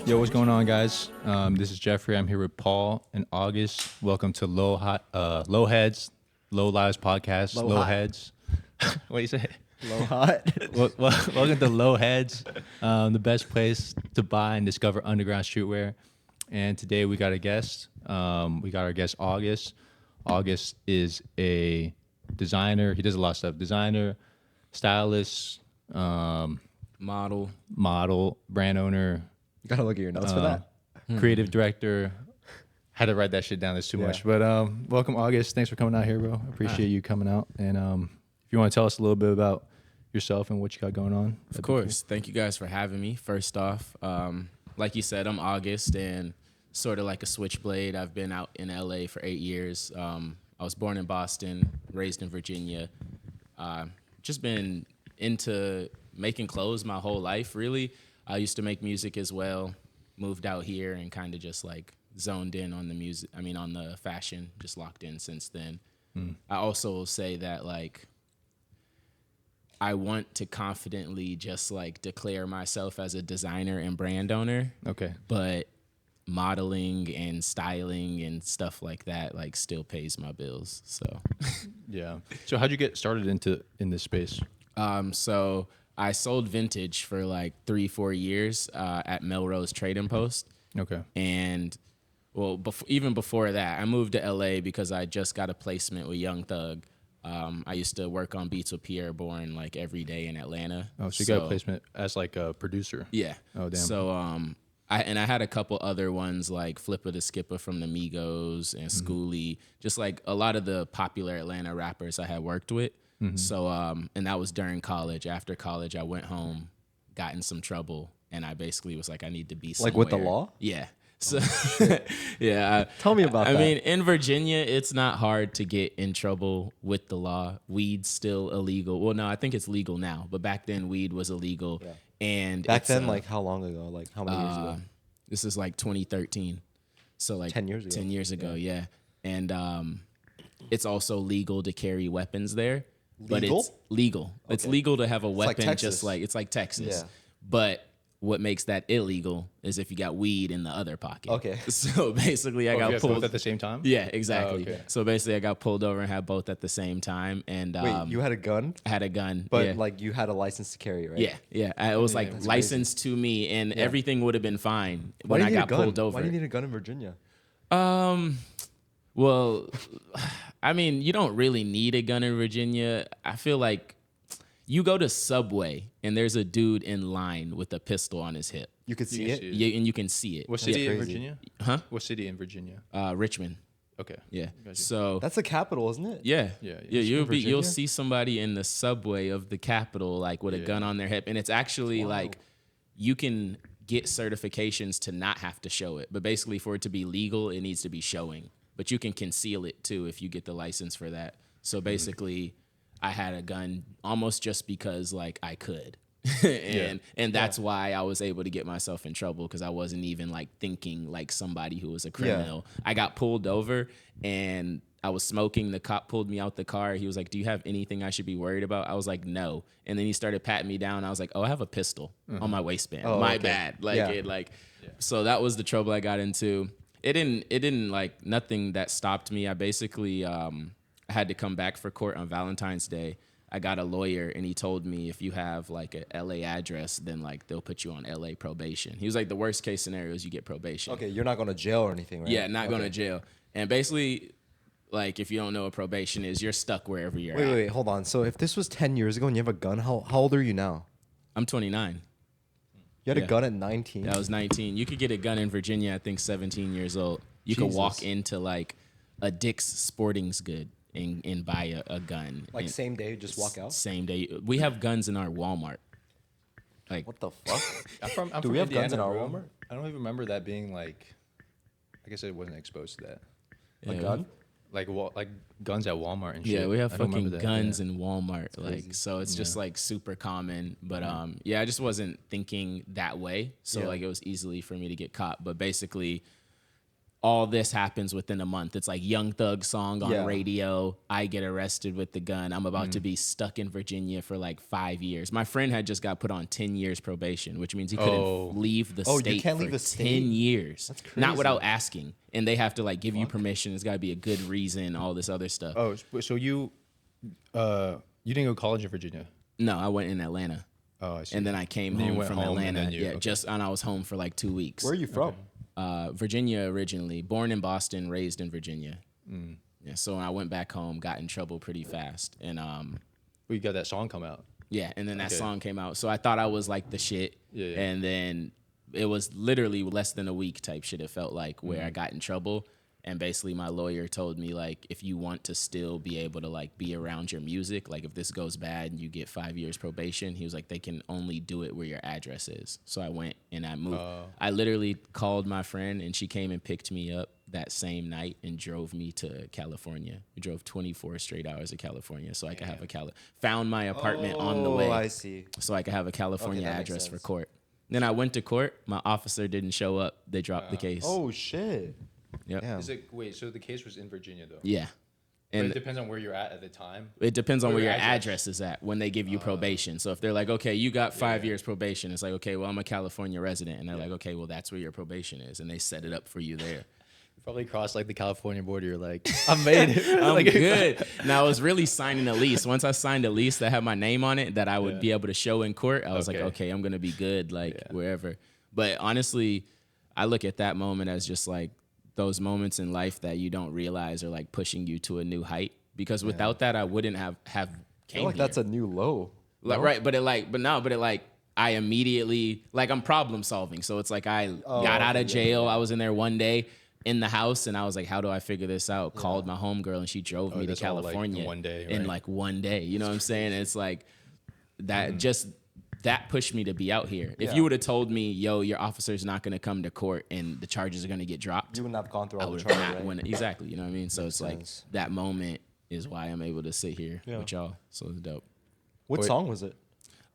Yo, what's going on, guys? This is Jeffrey. I'm here with Paul and August. Welcome to Lowheads, Low Lives Podcast. Low hot. Lowheads. What do you say? Low hot. Welcome to Lowheads, the best place to buy and discover underground streetwear. And today we got a guest. We got our guest August. August is a designer. He does a lot of stuff. Designer, stylist, Model. brand owner. You gotta look at your notes for that. Creative director. Had to write that shit down. There's too much. But welcome, August. Thanks for coming out here, bro. Appreciate you coming out. And if you want to tell us a little bit about yourself and what you got going on. Of course. Thank you guys for having me. First off, like you said, I'm August and sort of like a switchblade. I've been out in LA for 8 years. I was born in Boston, raised in Virginia. Just been into making clothes my whole life, really. I used to make music as well, moved out here and kind of just like zoned in on the music. I mean, on the fashion, just locked in since then. I also will say that like, I want to confidently just like declare myself as a designer and brand owner. Okay. But modeling and styling and stuff like that like still pays my bills. So Yeah. So how'd you get started in this space? So I sold vintage for like 3-4 years at Melrose Trading Post. Okay. And well, even before that, I moved to LA because I just got a placement with Young Thug. I used to work on beats with Pierre Bourne like every day in Atlanta. Oh, so you got a placement as like a producer. Yeah. Oh, damn. So I had a couple other ones like Flippa the Skipper from the Migos and Schoolie, just like a lot of the popular Atlanta rappers I had worked with. So and that was during college. After college, I went home, got in some trouble, and I basically was like, I need to be somewhere. Like with the law? Yeah. So yeah. Tell me about that. I mean, in Virginia, it's not hard to get in trouble with the law. Weed's still illegal. Well, no, I think it's legal now, but back then weed was illegal. Yeah. And back then, like how long ago? Like how many years ago? This is like 2013. So like 10 years ago. 10 years ago, yeah. And it's also legal to carry weapons there. But Legal? it's legal. Okay. It's legal to have a like weapon, Texas. just like it's like Texas. Yeah. But what makes that illegal is if you got weed in the other pocket. Okay. So basically, I You got guys pulled both at the same time? Yeah, exactly. Oh, okay. So basically, I got pulled over and had both at the same time. And Wait, you had a gun, I had a gun, but yeah. like you had a license to carry, right? Yeah. It was like That's licensed to me, and everything would have been fine Why when do I you need got a gun? pulled over. Why do you need a gun in Virginia? Well, I mean, you don't really need a gun in Virginia. I feel like you go to Subway and there's a dude in line with a pistol on his hip. You could see can it. see it. Yeah, and you can see it. What city in crazy. Virginia? Huh? What city in Virginia? Richmond. Okay. Yeah. Gotcha. So That's the capital, isn't it? yeah. Yeah. You'll Virginia? see somebody in the subway of the Capitol like with a gun on their hip, and it's actually like you can get certifications to not have to show it, but basically for it to be legal, it needs to be showing. But you can conceal it too if you get the license for that. So basically, I had a gun almost just because like I could. and that's why I was able to get myself in trouble, because I wasn't even like thinking like somebody who was a criminal. I got pulled over and I was smoking. The cop pulled me out the car. He was like, "Do you have anything I should be worried about?" I was like, "No." And then he started patting me down. I was like, "Oh, I have a pistol on my waistband. My bad." Like so that was the trouble I got into. It didn't like nothing that stopped me. I basically had to come back for court on Valentine's Day. I got a lawyer and he told me if you have like a LA address, then like they'll put you on LA probation. He was like, the worst case scenario is you get probation. Okay, you're not going to jail or anything, right? Yeah, not going to jail. And basically, like if you don't know what probation is, you're stuck wherever you're at. Wait, hold on. So if this was 10 years ago and you have a gun, how old are you now? I'm 29. You had a gun at 19? I was 19. You could get a gun in Virginia, I think 17 years old. You could walk into like a Dick's Sporting Goods and buy a gun. Like and same day, just walk out? Same day. We have guns in our Walmart. Like What the fuck? I'm Do from we have guns Indiana, in our bro. Walmart? I don't even remember that being like. I guess I wasn't exposed to that. A gun? Like guns at Walmart and shit. Yeah, we have I don't fucking remember that. guns in Walmart. Like, so it's just like super common. But yeah, I just wasn't thinking that way. So like it was easily for me to get caught. But basically, all this happens within a month. It's like Young Thug song on Yeah. radio. I get arrested with the gun. I'm about to be stuck in Virginia for like 5 years. My friend had just got put on 10 years probation, which means he couldn't leave the Oh, you state can't for leave the 10 state? years. That's Not crazy. without asking. And they have to like give you permission. It's got to be a good reason, all this other stuff. Oh, so you didn't go to college in Virginia? No, I went in Atlanta. Oh, I see. And then I came And then you home went from home, and Atlanta. then you- Yeah, okay. and I was home for like 2 weeks. Where are you from? Virginia originally, born in Boston, raised in Virginia. Yeah, so when I went back home, got in trouble pretty fast, and We got that song come out. yeah, and then that Okay. song came out. So I thought I was like the shit, Yeah. and then it was literally less than a week type shit. It felt like where Mm-hmm. I got in trouble, and basically my lawyer told me like, if you want to still be able to like be around your music, like if this goes bad and you get 5 years probation, he was like, they can only do it where your address is. So I went and I moved. I literally called my friend and she came and picked me up that same night and drove me to California. We drove 24 straight hours to California so I could have a found my apartment on the way Oh, I see. so I could have a California that makes address for sense. court. Then I went to court. My officer didn't show up. They dropped the case. Oh shit. Yep. Damn. Wait, so the case was in Virginia though? Yeah. But And it depends on where you're at the time. it depends on Or where your your address. address is at when they give you probation. So if they're like, okay, you got 5 years probation, it's like, okay, well, I'm a California resident. And they're like, okay, well, that's where your probation is. And they set it up for you there. You probably crossed like the California border. You're like, I made it. I'm Like, good. Now I was really signing a lease. Once I signed a lease that had my name on it that I would be able to show in court, I was like, Okay. okay, I'm gonna be good, like wherever. But honestly, I look at that moment as just like those moments in life that you don't realize are like pushing you to a new height. Because without that, I wouldn't have I came feel like here. that's a new low. Like, right, but I immediately like I'm problem solving. So it's like I got out of jail. I was in there one day in the house and I was like, how do I figure this out? Called my homegirl and she drove me to that's all, like, in California one day, in right? like one day. You know what I'm saying? It's like that just that pushed me to be out here. If you would have told me, yo, your officer's not gonna come to court and the charges are gonna get dropped, You wouldn't have gone through I all the would trouble, have not right? went exactly. You know what I mean? So it's like sense. that moment is why I'm able to sit here with y'all. So it's dope. What song was it?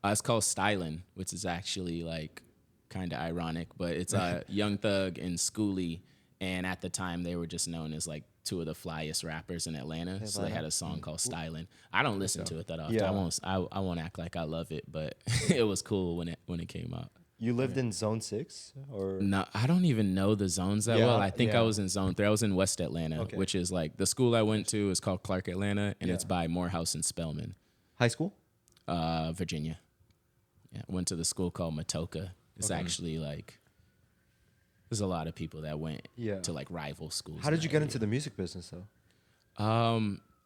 It's called Stylin', which is actually like kind of ironic, but it's Young Thug and Schoolie, and at the time they were just known as like two of the flyest rappers in Atlanta. So they had a song called Stylin'. I don't listen to it that often. Yeah. I won't act like I love it, but it was cool when it came out. You lived in Zone 6 or No, I don't even know the zones that Yeah, well. I think I yeah. was in Zone 3. I was in West Atlanta, Okay. which is like the school I went to is called Clark Atlanta, and it's Yeah. by Morehouse and Spelman, high school? Virginia. Yeah, went to the school called Matoka. It's actually like there's a lot of people that went Yeah. to like rival schools. How did you get into the music business though?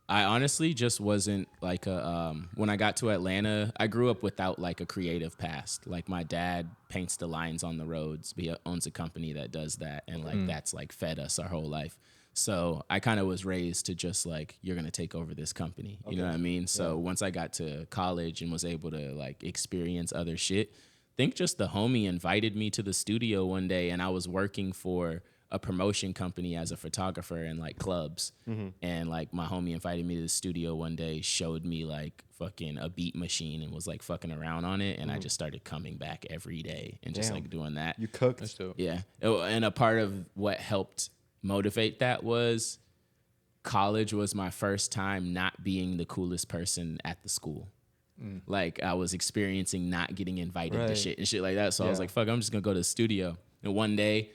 I honestly just wasn't like a when I got to Atlanta, I grew up without like a creative past. Like my dad paints the lines on the roads. He owns a company that does that, and like that's like fed us our whole life. So I kind of was raised to just like, you're gonna take over this company. You know what I mean? So once I got to college and was able to like experience other shit, I think just the homie invited me to the studio one day, and I was working for a promotion company as a photographer in like clubs. And like my homie invited me to the studio one day, showed me like fucking a beat machine and was like fucking around on it. And I just started coming back every day and just Damn. like doing that. You cooked. That's dope. Yeah. And a part of what helped motivate that was college was my first time not being the coolest person at the school. Like I was experiencing not getting invited to Right. shit and shit like that. So I was Yeah. like, fuck, I'm just gonna go to the studio. And one day,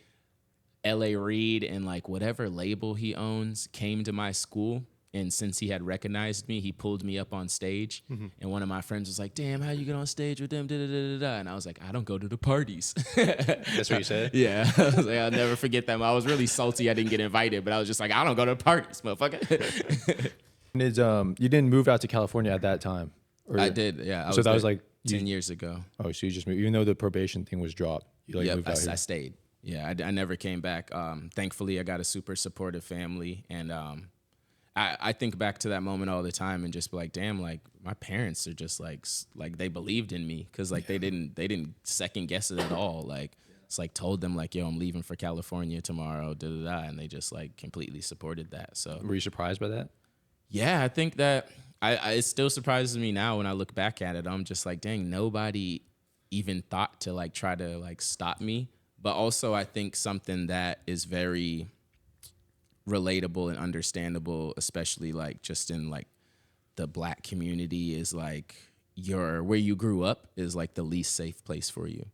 L.A. Reid and like whatever label he owns came to my school. And since he had recognized me, he pulled me up on stage. And one of my friends was like, damn, how you get on stage with them? Da, da, da, da, da. And I was like, I don't go to the parties. That's what you said? Yeah. I was like, I'll never forget that. I was really salty I didn't get invited, but I was just like, I don't go to parties, motherfucker. You didn't move out to California at that time? Or- I did, yeah. So that was there like 10 years ago. Oh, so you just moved, even though the probation thing was dropped, you like Yep, moved out here. I stayed. Yeah, I never came back. Thankfully, I got a super supportive family, and I think back to that moment all the time and just be like, damn, like my parents are just like they believed in me because like they didn't second guess it at all. Like it's like told them like, yo, I'm leaving for California tomorrow, da da da, and they just like completely supported that. So Were you surprised by that? yeah, I think that it still surprises me now when I look back at it. I'm just like, dang, nobody even thought to like try to like stop me. But also I think something that is very relatable and understandable, especially like just in like the Black community, is like where you grew up is like the least safe place for you.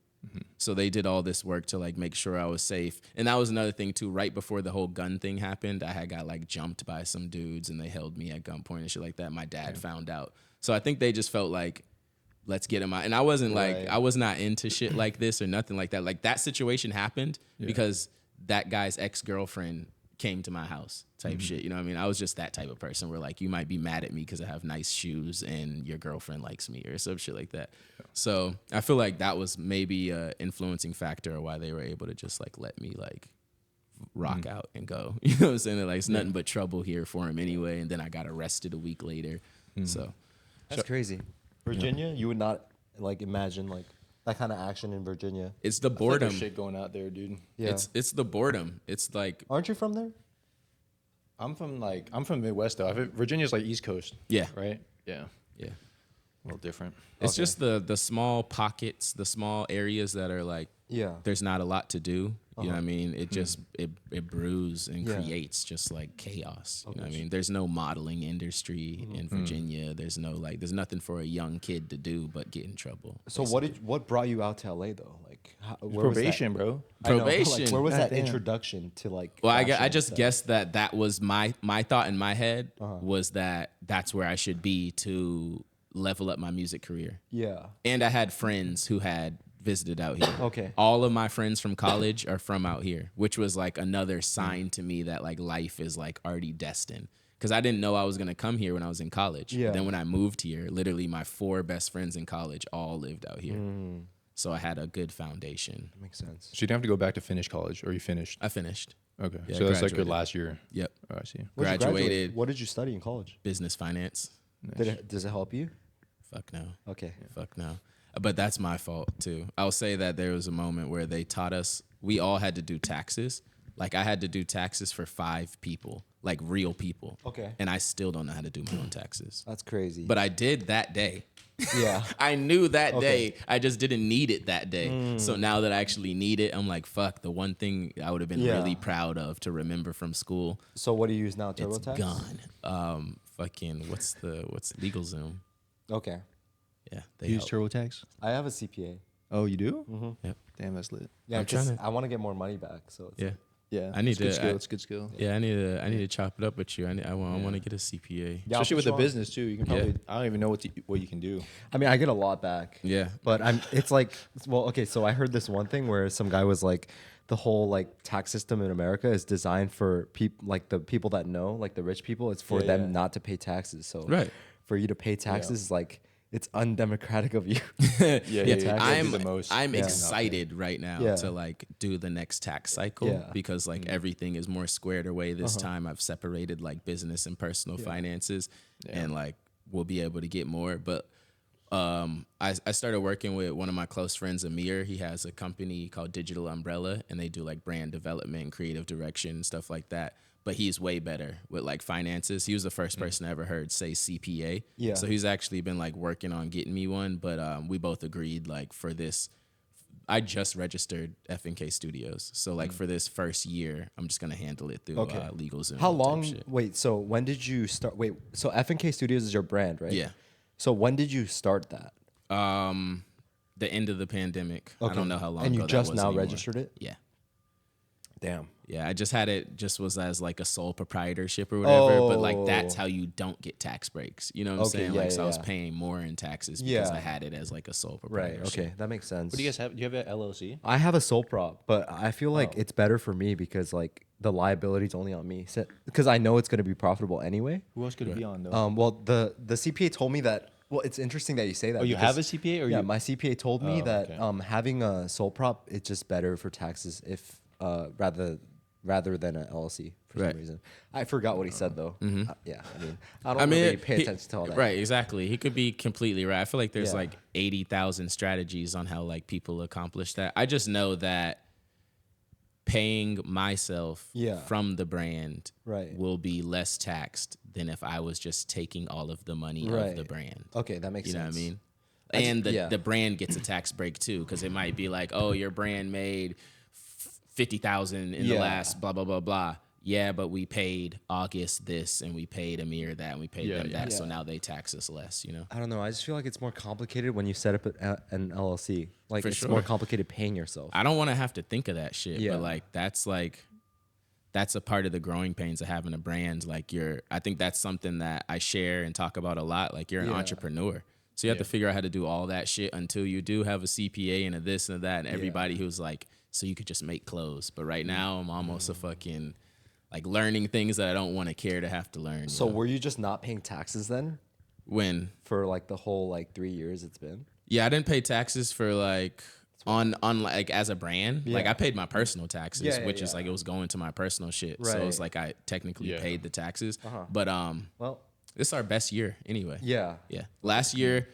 So they did all this work to like make sure I was safe. And that was another thing too. Right before the whole gun thing happened, I had got like jumped by some dudes and they held me at gunpoint and shit like that. My dad found out. So I think they just felt like, let's get him out. And I wasn't like, I was not into shit like this or nothing like that. Like that situation happened because that guy's ex-girlfriend came to my house type shit. You know what I mean? I was just that type of person where like, you might be mad at me because I have nice shoes and your girlfriend likes me or some shit like that. So I feel like that was maybe a influencing factor of why they were able to just like let me like rock out and go. You know what I'm saying? Like it's nothing but trouble here for him anyway. And then I got arrested a week later. So That's crazy. Virginia, you would not like imagine like that kind of action in Virginia. it's the I feel like boredom. there's shit going out there, dude. Yeah. It's the boredom. It's like, Aren't you from there? I'm from Midwest though. Virginia's like East Coast. Yeah. Right. Yeah. yeah. A little different. It's just the small pockets, the small areas that are like, Yeah. there's not a lot to do. You know what I mean? It just, it brews and creates just like chaos. You know what I mean? There's no modeling industry in Virginia. There's no like, there's nothing for a young kid to do but get in trouble. So what brought you out to LA though? Like where was that? Probation, bro. I know, but, Probation. like, where was that Goddamn. introduction to like? Well, I fashion just stuff? guessed that was my thought in my head was that that's where I should be to level up my music career. Yeah. And I had friends who had visited out here. Okay. All of my friends from college are from out here, which was like another sign to me that like life is like already destined. Because I didn't know I was gonna come here when I was in college. Yeah. Then when I moved here, literally my 4 best friends in college all lived out here. So I had a good foundation. Makes sense. So you didn't have to go back to finish college, or you finished? I finished. Okay. Yeah, So that's like your graduated. last year. Yep. Oh, I see. Where'd you graduate? Graduated What did you study in college? business finance. Does it help you? Fuck no. Okay. Fuck no. But that's my fault too. I'll say that there was a moment where they taught us, we all had to do taxes. Like I had to do taxes for 5 people, like real people. Okay. And I still don't know how to do my own taxes. That's crazy. But I did that day. yeah. I knew that Okay. day. I just didn't need it that day. So now that I actually need it, I'm like, fuck, the one thing I would have been Yeah. really proud of to remember from school, So what do you use now? it's TurboTax? gone. Fucking, what's LegalZoom? Okay. Yeah. They You use help. TurboTax? I have a CPA. Oh, you do? Yep. Damn, that's lit. Yeah, I'm 'cause tryna- I want to get more money back. So it's Yeah. Yeah. I need it's good to- skill. It's good skill. Yeah, I need to chop it up with you. I want to get a CPA. Yeah, I'll Especially put with you the on. business too. You can probably. I don't even know what you can do. I mean, I get a lot back. Yeah. But it's like, well, okay, so I heard this one thing where some guy was like, the whole like tax system in America is designed for people like the people that know, like the rich people. It's for Yeah, them yeah. not to pay taxes. So Right. for you to pay taxes is like, it's undemocratic of you. Yeah. I'm the most. I'm Yeah. excited right now Yeah. to like do the next tax cycle Yeah. because like everything is more squared away this time. I've separated like business and personal finances, and like we'll be able to get more. But I started working with one of my close friends, Amir. He has a company called Digital Umbrella, and they do like brand development, creative direction, stuff like that. But he's way better with like finances. He was the first person I ever heard say CPA. Yeah. So he's actually been like working on getting me one. But we both agreed like for this, I just registered FNK Studios. So like for this first year, I'm just gonna handle it through Okay. LegalZoom. How type long? shit. Wait, so when did you start? Wait, so FNK Studios is your brand, right? Yeah. So when did you start that? The end of the pandemic. I don't know how long. And you ago just that was now anymore. registered it? Yeah. Damn. Yeah, I just had it just was as like a sole proprietorship or whatever, but like that's Oh. how you don't get tax breaks. You know what I'm Okay, saying? yeah, Like so I was yeah. paying more in taxes because Yeah. I had it as like a sole Right. proprietorship. Okay, that makes sense. What do you guys have? Do you have an LLC? I have a sole prop, but I feel like it's better for me because like the liability is only on me. Because I know it's going to be profitable anyway. Who else could it be on though? Well, the CPA told me that. Well, it's interesting that you say that. Oh, you because- have a CPA, or yeah, you? my CPA told me Oh, that okay. having a sole prop it's just better for taxes if rather than an LLC for Right. some reason. I forgot what he said though. Yeah, I don't I mean, really pay attention to all that. Right, exactly. He could be completely right. I feel like there's Yeah. like 80,000 strategies on how like people accomplish that. I just know that paying myself Yeah. from the brand Right. will be less taxed than if I was just taking all of the money of Right. the brand. Okay, that makes You know sense. what I mean? I ju- And yeah. the brand gets a tax break too, because it might be like, oh, your brand made 50,000 in the Yeah. last blah blah blah blah. yeah, but we paid August this and we paid Amir that and we paid Yeah, them yeah. that, so Yeah. now they tax us less, you know? I don't know. I just feel like it's more complicated when you set up an LLC. Like For it's sure. more complicated paying yourself. I don't want to have to think of that shit, Yeah. but that's a part of the growing pains of having a brand. Like I think that's something that I share and talk about a lot. Like you're an Yeah. entrepreneur. So you have to figure out how to do all that shit until you do have a CPA and a this and a that. And everybody who's like, so you could just make clothes. But right now I'm almost a fucking like learning things that I don't want to care to have to learn. So you know? were you just not paying taxes then When, for like the whole like 3 years it's been? yeah, I didn't pay taxes for like on like as a brand. Like Yeah. I paid my personal taxes, Yeah, yeah, which is yeah. like it was going to my personal shit. So it was Right. like I technically Yeah. paid the taxes. Uh-huh. But Well, this is our best year anyway. yeah. Yeah. Last year,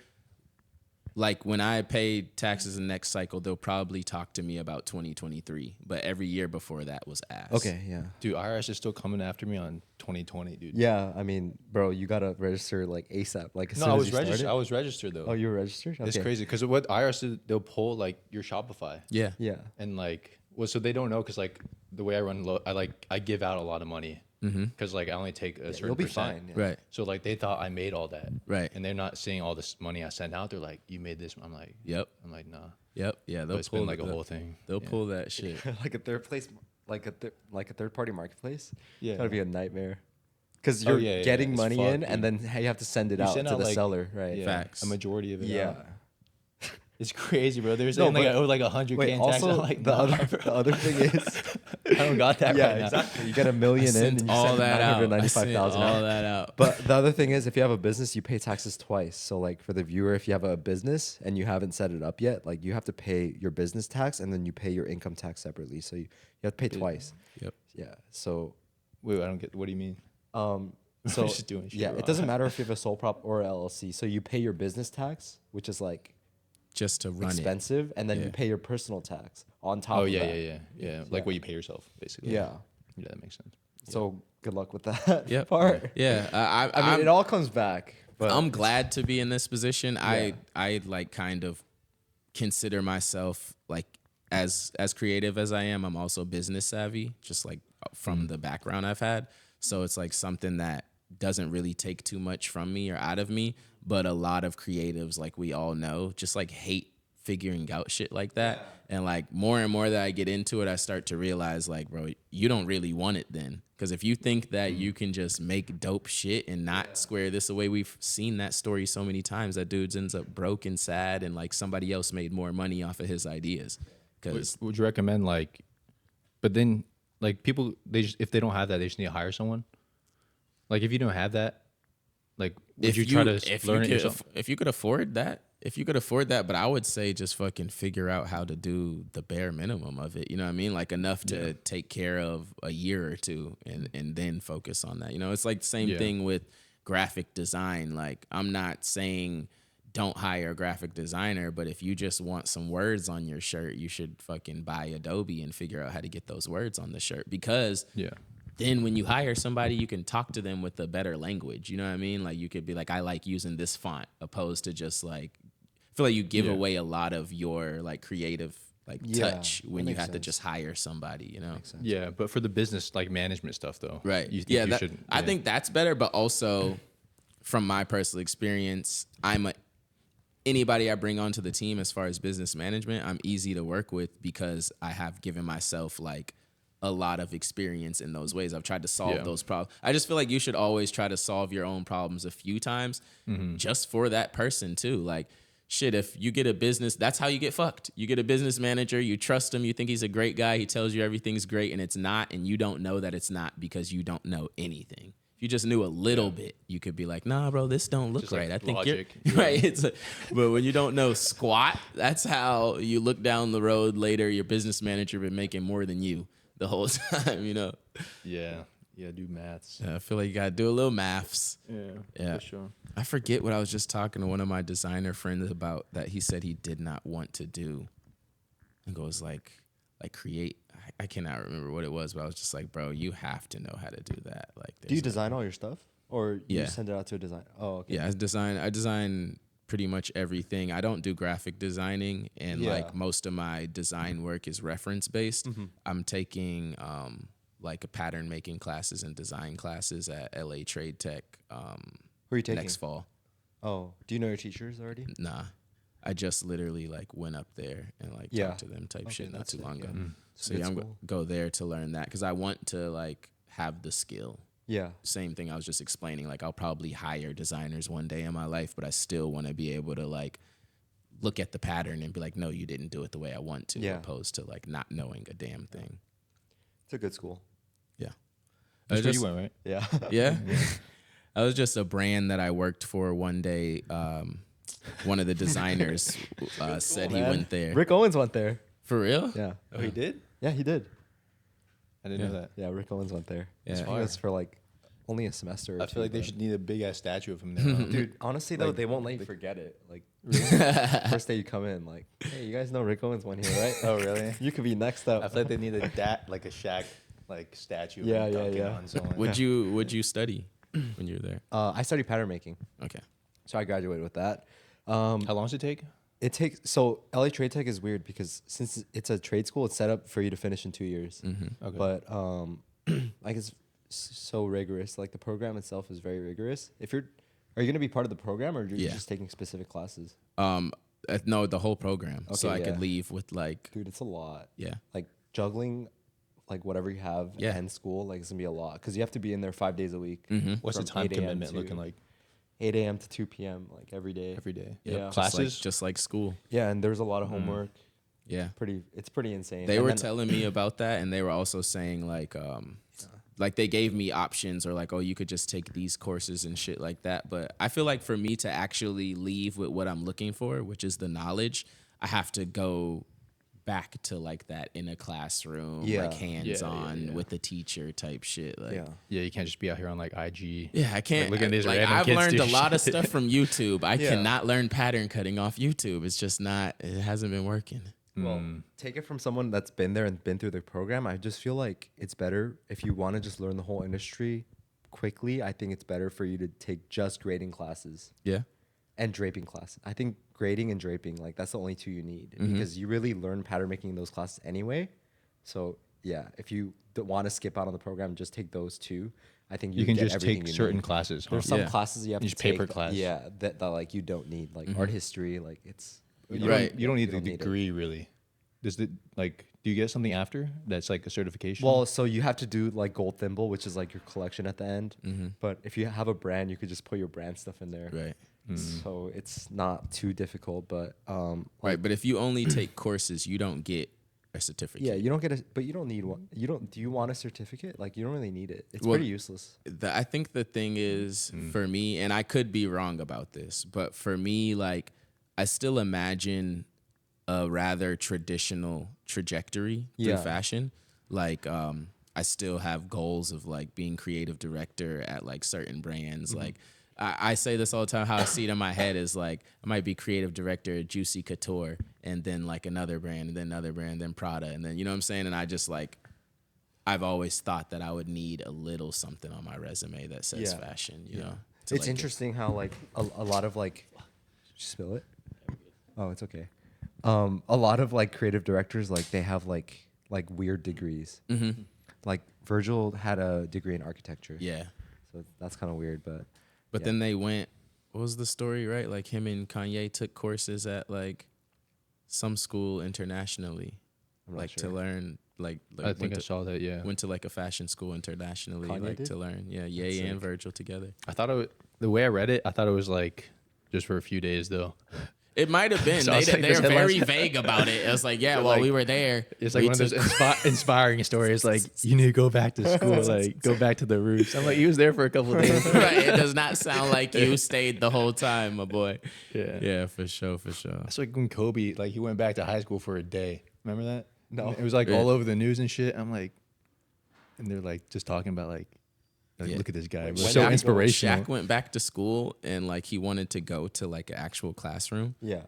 like when I paid taxes in next cycle, they'll probably talk to me about 2023. But every year before that was ass. Okay, yeah. Dude, IRS is still coming after me on 2020, dude. Yeah, I mean, bro, you got to register like ASAP. Like as No, soon I as was you registered. started? I was registered though. Oh, you were registered? It's Okay. crazy because what IRS did, they'll pull like your Shopify. Yeah. Yeah. And like, well, so they don't know because like the way I run, I give out a lot of money because like I only take a certain You'll be percent. fine. Yeah. Right. So like they thought I made all that. Right. And they're not seeing all this money I send out. They're like, you made this. I'm like, Yep. nah. Yep. Yeah. But They'll it's pull been like a the- whole thing. They'll Yeah. pull that shit. Like a third place, like a third party marketplace. Yeah. Gotta be a nightmare. Because Oh, you're yeah, yeah, getting it's money fucked, in, and dude. then you have to send it You out send to out, the like- seller, right? Yeah, Facts. a majority of it. Yeah. out. It's crazy, bro. They're No, saying like but- I owe like 100K Wait, in tax. also I'm like, the nah, other bro. thing is, I don't got that yeah, right now. exactly. You get $1 million in, Sent and you all send that out. I sent 995,000 all out. that out. But the other thing is, if you have a business, you pay taxes twice. So, like for the viewer, if you have a business and you haven't set it up yet, like you have to pay your business tax and then you pay your income tax separately. So you have to pay twice. Yep. Yeah. So, Wait, I don't get. What do you mean? so just doing shit yeah, wrong. it doesn't matter if you have a sole prop or a LLC. So you pay your business tax, which is like Just to run it. expensive, and then you Yeah. pay your personal tax on top. Oh of yeah, that. yeah. Like what you pay yourself, basically. Yeah. Yeah, that makes sense. So good luck with that Yep. part. Yeah. I mean, it all comes back. But I'm glad to be in this position. I like kind of consider myself like as creative as I am. I'm also business savvy, just like from the background I've had. So it's like something that doesn't really take too much from me or out of me. But a lot of creatives, like we all know, just like hate figuring out shit like that. And like more and more that I get into it, I start to realize like, bro, you don't really want it then. Because if you think that you can just make dope shit and not square this away, we've seen that story so many times that dudes ends up broke and sad and like somebody else made more money off of his ideas. Because Would you recommend like? But then like people, if they don't have that, they just need to hire someone. Like if you don't have that, like would you try to learn it yourself? if you could afford that, but I would say just fucking figure out how to do the bare minimum of it. You know what I mean? Like enough to take care of a year or two and then focus on that. You know, it's like the same thing with graphic design. Like I'm not saying don't hire a graphic designer, but if you just want some words on your shirt, you should fucking buy Adobe and figure out how to get those words on the shirt. Because then when you hire somebody, you can talk to them with a better language. You know what I mean? Like you could be like, I like using this font, opposed to just like, I feel like you give away a lot of your like creative like touch when you makes have to sense. just hire somebody, you know? Yeah, but for the business like management stuff though, Right. You think Yeah, you that, should. I think that's better, but also from my personal experience, anybody I bring onto the team as far as business management, I'm easy to work with because I have given myself like a lot of experience in those ways. I've tried to solve those problems. I just feel like you should always try to solve your own problems a few times just for that person too. Like shit, if you get a business, that's how you get fucked. You get a business manager, you trust him, you think he's a great guy, he tells you everything's great and it's not, and you don't know that it's not because you don't know anything. If you just knew a little bit, you could be like, nah, bro, this don't look Just right. like I think logic. you're right. But when you don't know squat, that's how you look down the road later. Your business manager been making more than you the whole time, you know? Yeah, do maths. I feel like you got to do a little maths. Yeah, for sure. I forget what I was just talking to one of my designer friends about that he said he did not want to do. It goes like create. I cannot remember what it was, but I was just like, bro, you have to know how to do that. Like, Do you design all your stuff, or Yeah. you send it out to a design? Oh, okay. Yeah, I design pretty much everything. I don't do graphic designing, and like most of my design work is reference based. I'm taking like a pattern making classes and design classes at LA Trade Tech Who are you taking? next fall. Oh, do you know your teachers already? Nah, I just literally like went up there and like Yeah. talked to them type Okay, shit not that's too sick, long yeah. ago. So Good yeah, I'm school. go there to learn that because I want to like have the skill. Yeah. Same thing I was just explaining. Like I'll probably hire designers one day in my life, but I still want to be able to like look at the pattern and be like, no, you didn't do it the way I want to, Yeah. opposed to like not knowing a damn thing. It's a good school. Yeah. That's where just- you went, right? Yeah. Yeah. That was just a brand that I worked for one day. One of the designers said he Man. went there. Rick Owens went there. For real? Yeah. Oh, he did? Yeah, he did. I didn't know that. Yeah, Rick Owens went there. Yeah. I think it was for like only a semester. Or I feel like they but- should need a big ass statue of him there. huh? Dude, honestly though, Like, they won't let you forget it. Like first day you come in, like, hey, you guys know Rick Owens went here, right? Oh, really? You could be next up. I feel like they need a like a Shaq like statue. Yeah, of yeah, dunking yeah. On someone. Would you study when you were there? I studied pattern making, Okay. so I graduated with that. How long does it take? It takes so LA Trade Tech is weird because since it's a trade school, it's set up for you to finish in 2 years. Okay. But like it's so rigorous. Like the program itself is very rigorous. Are you gonna be part of the program or you're Yeah. just taking specific classes? No, the whole program. So Okay, I yeah. could leave with like, Dude, it's a lot. yeah. Like juggling, like whatever you have Yeah. and school, like it's gonna be a lot because you have to be in there 5 days a week. What's the from time 8 a.m. commitment to looking like 8 a.m. to 2 p.m. like every day. every day? Yeah. Classes? Just like school. Yeah, and there's a lot of homework. Yeah. It's pretty insane. They And were then- telling me about that, and they were also saying like they gave me options or like, oh, you could just take these courses and shit like that. But I feel like for me to actually leave with what I'm looking for, which is the knowledge, I have to go back to like that in a classroom, Yeah. like hands on yeah. with the teacher type shit. Like, Yeah. Yeah, you can't just be out here on like IG. yeah, I can't. looking at these like, random I've kids learned do a lot of shit. stuff from YouTube. I Yeah. cannot learn pattern cutting off YouTube. It's just not. It hasn't been working. Well, take it from someone that's been there and been through the program. I just feel like it's better if you want to just learn the whole industry quickly. I think it's better for you to take just grading classes Yeah. and draping classes. I think grading and draping, like that's the only two you need because you really learn pattern making in those classes anyway. So yeah, if you want to skip out on the program, just take those two. I think You can get just everything take you certain need. classes. Huh? There's some Yeah. classes you have Just to take. paper class. Yeah, that like you don't need, like art history. Like it's You Right. don't, you don't need You the don't need it. degree really. Does the like? Do you get something after that's like a certification? Well, so you have to do like gold thimble, which is like your collection at the end. But if you have a brand, you could just put your brand stuff in there. Right. So it's not too difficult. But Right. But if you only take courses, you don't get a certificate. yeah, you don't get a, but you don't need one. You don't. Do you want a certificate? Like you don't really need it. It's Well, pretty useless. I think the thing is for me, and I could be wrong about this, but for me, like I still imagine a rather traditional trajectory through Yeah. fashion. Like I still have goals of like being creative director at like certain brands. Like I say this all the time. How I see it in my head is like I might be creative director at Juicy Couture, and then like another brand, and then another brand, then Prada, and then you know what I'm saying. And I just like I've always thought that I would need a little something on my resume that says Yeah. fashion. You know, to, It's like, interesting how like a lot of like, did you spill it? Oh, it's okay. A lot of like creative directors like they have like weird degrees. Like Virgil had a degree in architecture. Yeah. So that's kind of weird, but But yeah. then they went. What was the story? Right, like him and Kanye took courses at like some school internationally, I'm not like sure. to learn. Like I think went I to, saw that. Yeah, went to like a fashion school internationally, Kanye like did? to learn. Yeah, Ye and Virgil together. I thought the way I read it, I thought it was like just for a few days though. It might have been. So I was like, They're this very headline's- vague about it. It was like, yeah, They're while like- we were there, It's like we one of those took- inspiring stories. Like you need to go back to school, like go back to the roots. I'm like, he was there for a couple of days. right. It does not sound like you stayed the whole time, my boy. Yeah. Yeah, for sure, for sure. That's like when Kobe, like he went back to high school for a day. Remember that? No. It was like Yeah. all over the news and shit. I'm like, and they're like just talking about like Yeah. look at this guy. It When was so Shaq- inspirational. Shaq went back to school and like he wanted to go to like an actual classroom. Yeah.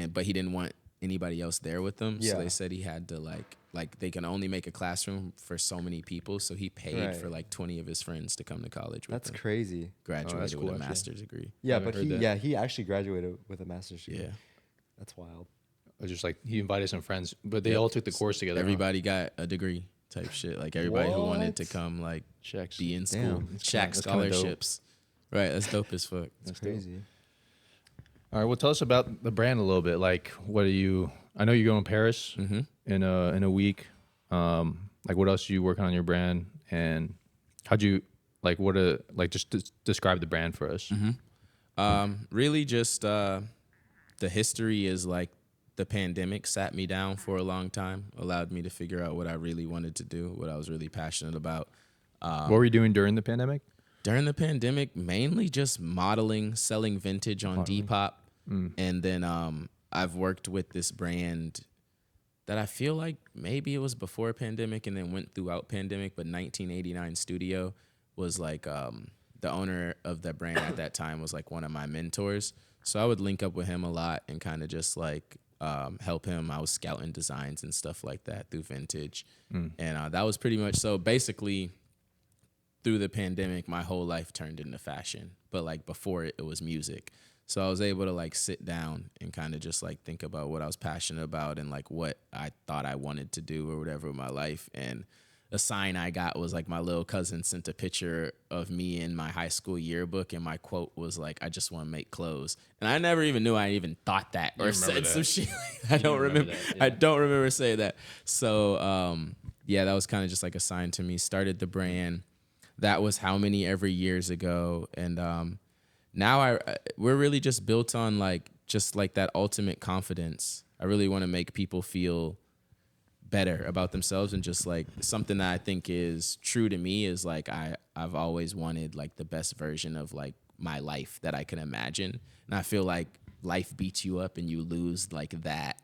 But he didn't want anybody else there with them. So Yeah. they said he had to like they can only make a classroom for so many people. So he paid Right. for like 20 of his friends to come to college with That's him. crazy. Graduated cool, with a actually. master's degree. Yeah, haven't but heard that. he actually graduated with a master's degree. Yeah. That's wild. It was just like he invited some friends, but they Yep. all took the course together. huh? Everybody got a degree. type shit. Like everybody who wanted to What? come like Checks. be in school, Damn. Shaq that's kinda dope. scholarships. Right, that's dope as fuck. That's crazy. All right, well, tell us about the brand a little bit. Like, what are you? I know you're going to Paris in a week. Like, what else are you working on your brand, and how'd you like? Just describe the brand for us. Really, just the history is like the pandemic sat me down for a long time, allowed me to figure out what I really wanted to do, what I was really passionate about. What were you doing during the pandemic? During the pandemic, mainly just modeling, selling vintage on Depop. And then I've worked with this brand that I feel like maybe it was before pandemic and then went throughout pandemic, but 1989 Studio was like the owner of that brand at that time was like one of my mentors. So I would link up with him a lot and kind of just like help him. I was scouting designs and stuff like that through vintage. And that was pretty much, so basically through the pandemic, my whole life turned into fashion. But like before it was music. So I was able to like sit down and kind of just like think about what I was passionate about and like what I thought I wanted to do or whatever with my life. And a sign I got was like my little cousin sent a picture of me in my high school yearbook, and my quote was like, "I just want to make clothes." And I never even knew I even thought that or said some shit. I don't remember. that, yeah. I don't remember saying that. So yeah, that was kind of just like a sign to me. Started the brand. That was how many ever years ago, and now we're really just built on like just like that ultimate confidence. I really want to make people feel better about themselves, and just like something that I think is true to me is like I've always wanted like the best version of like my life that I can imagine, and I feel like life beats you up and you lose like that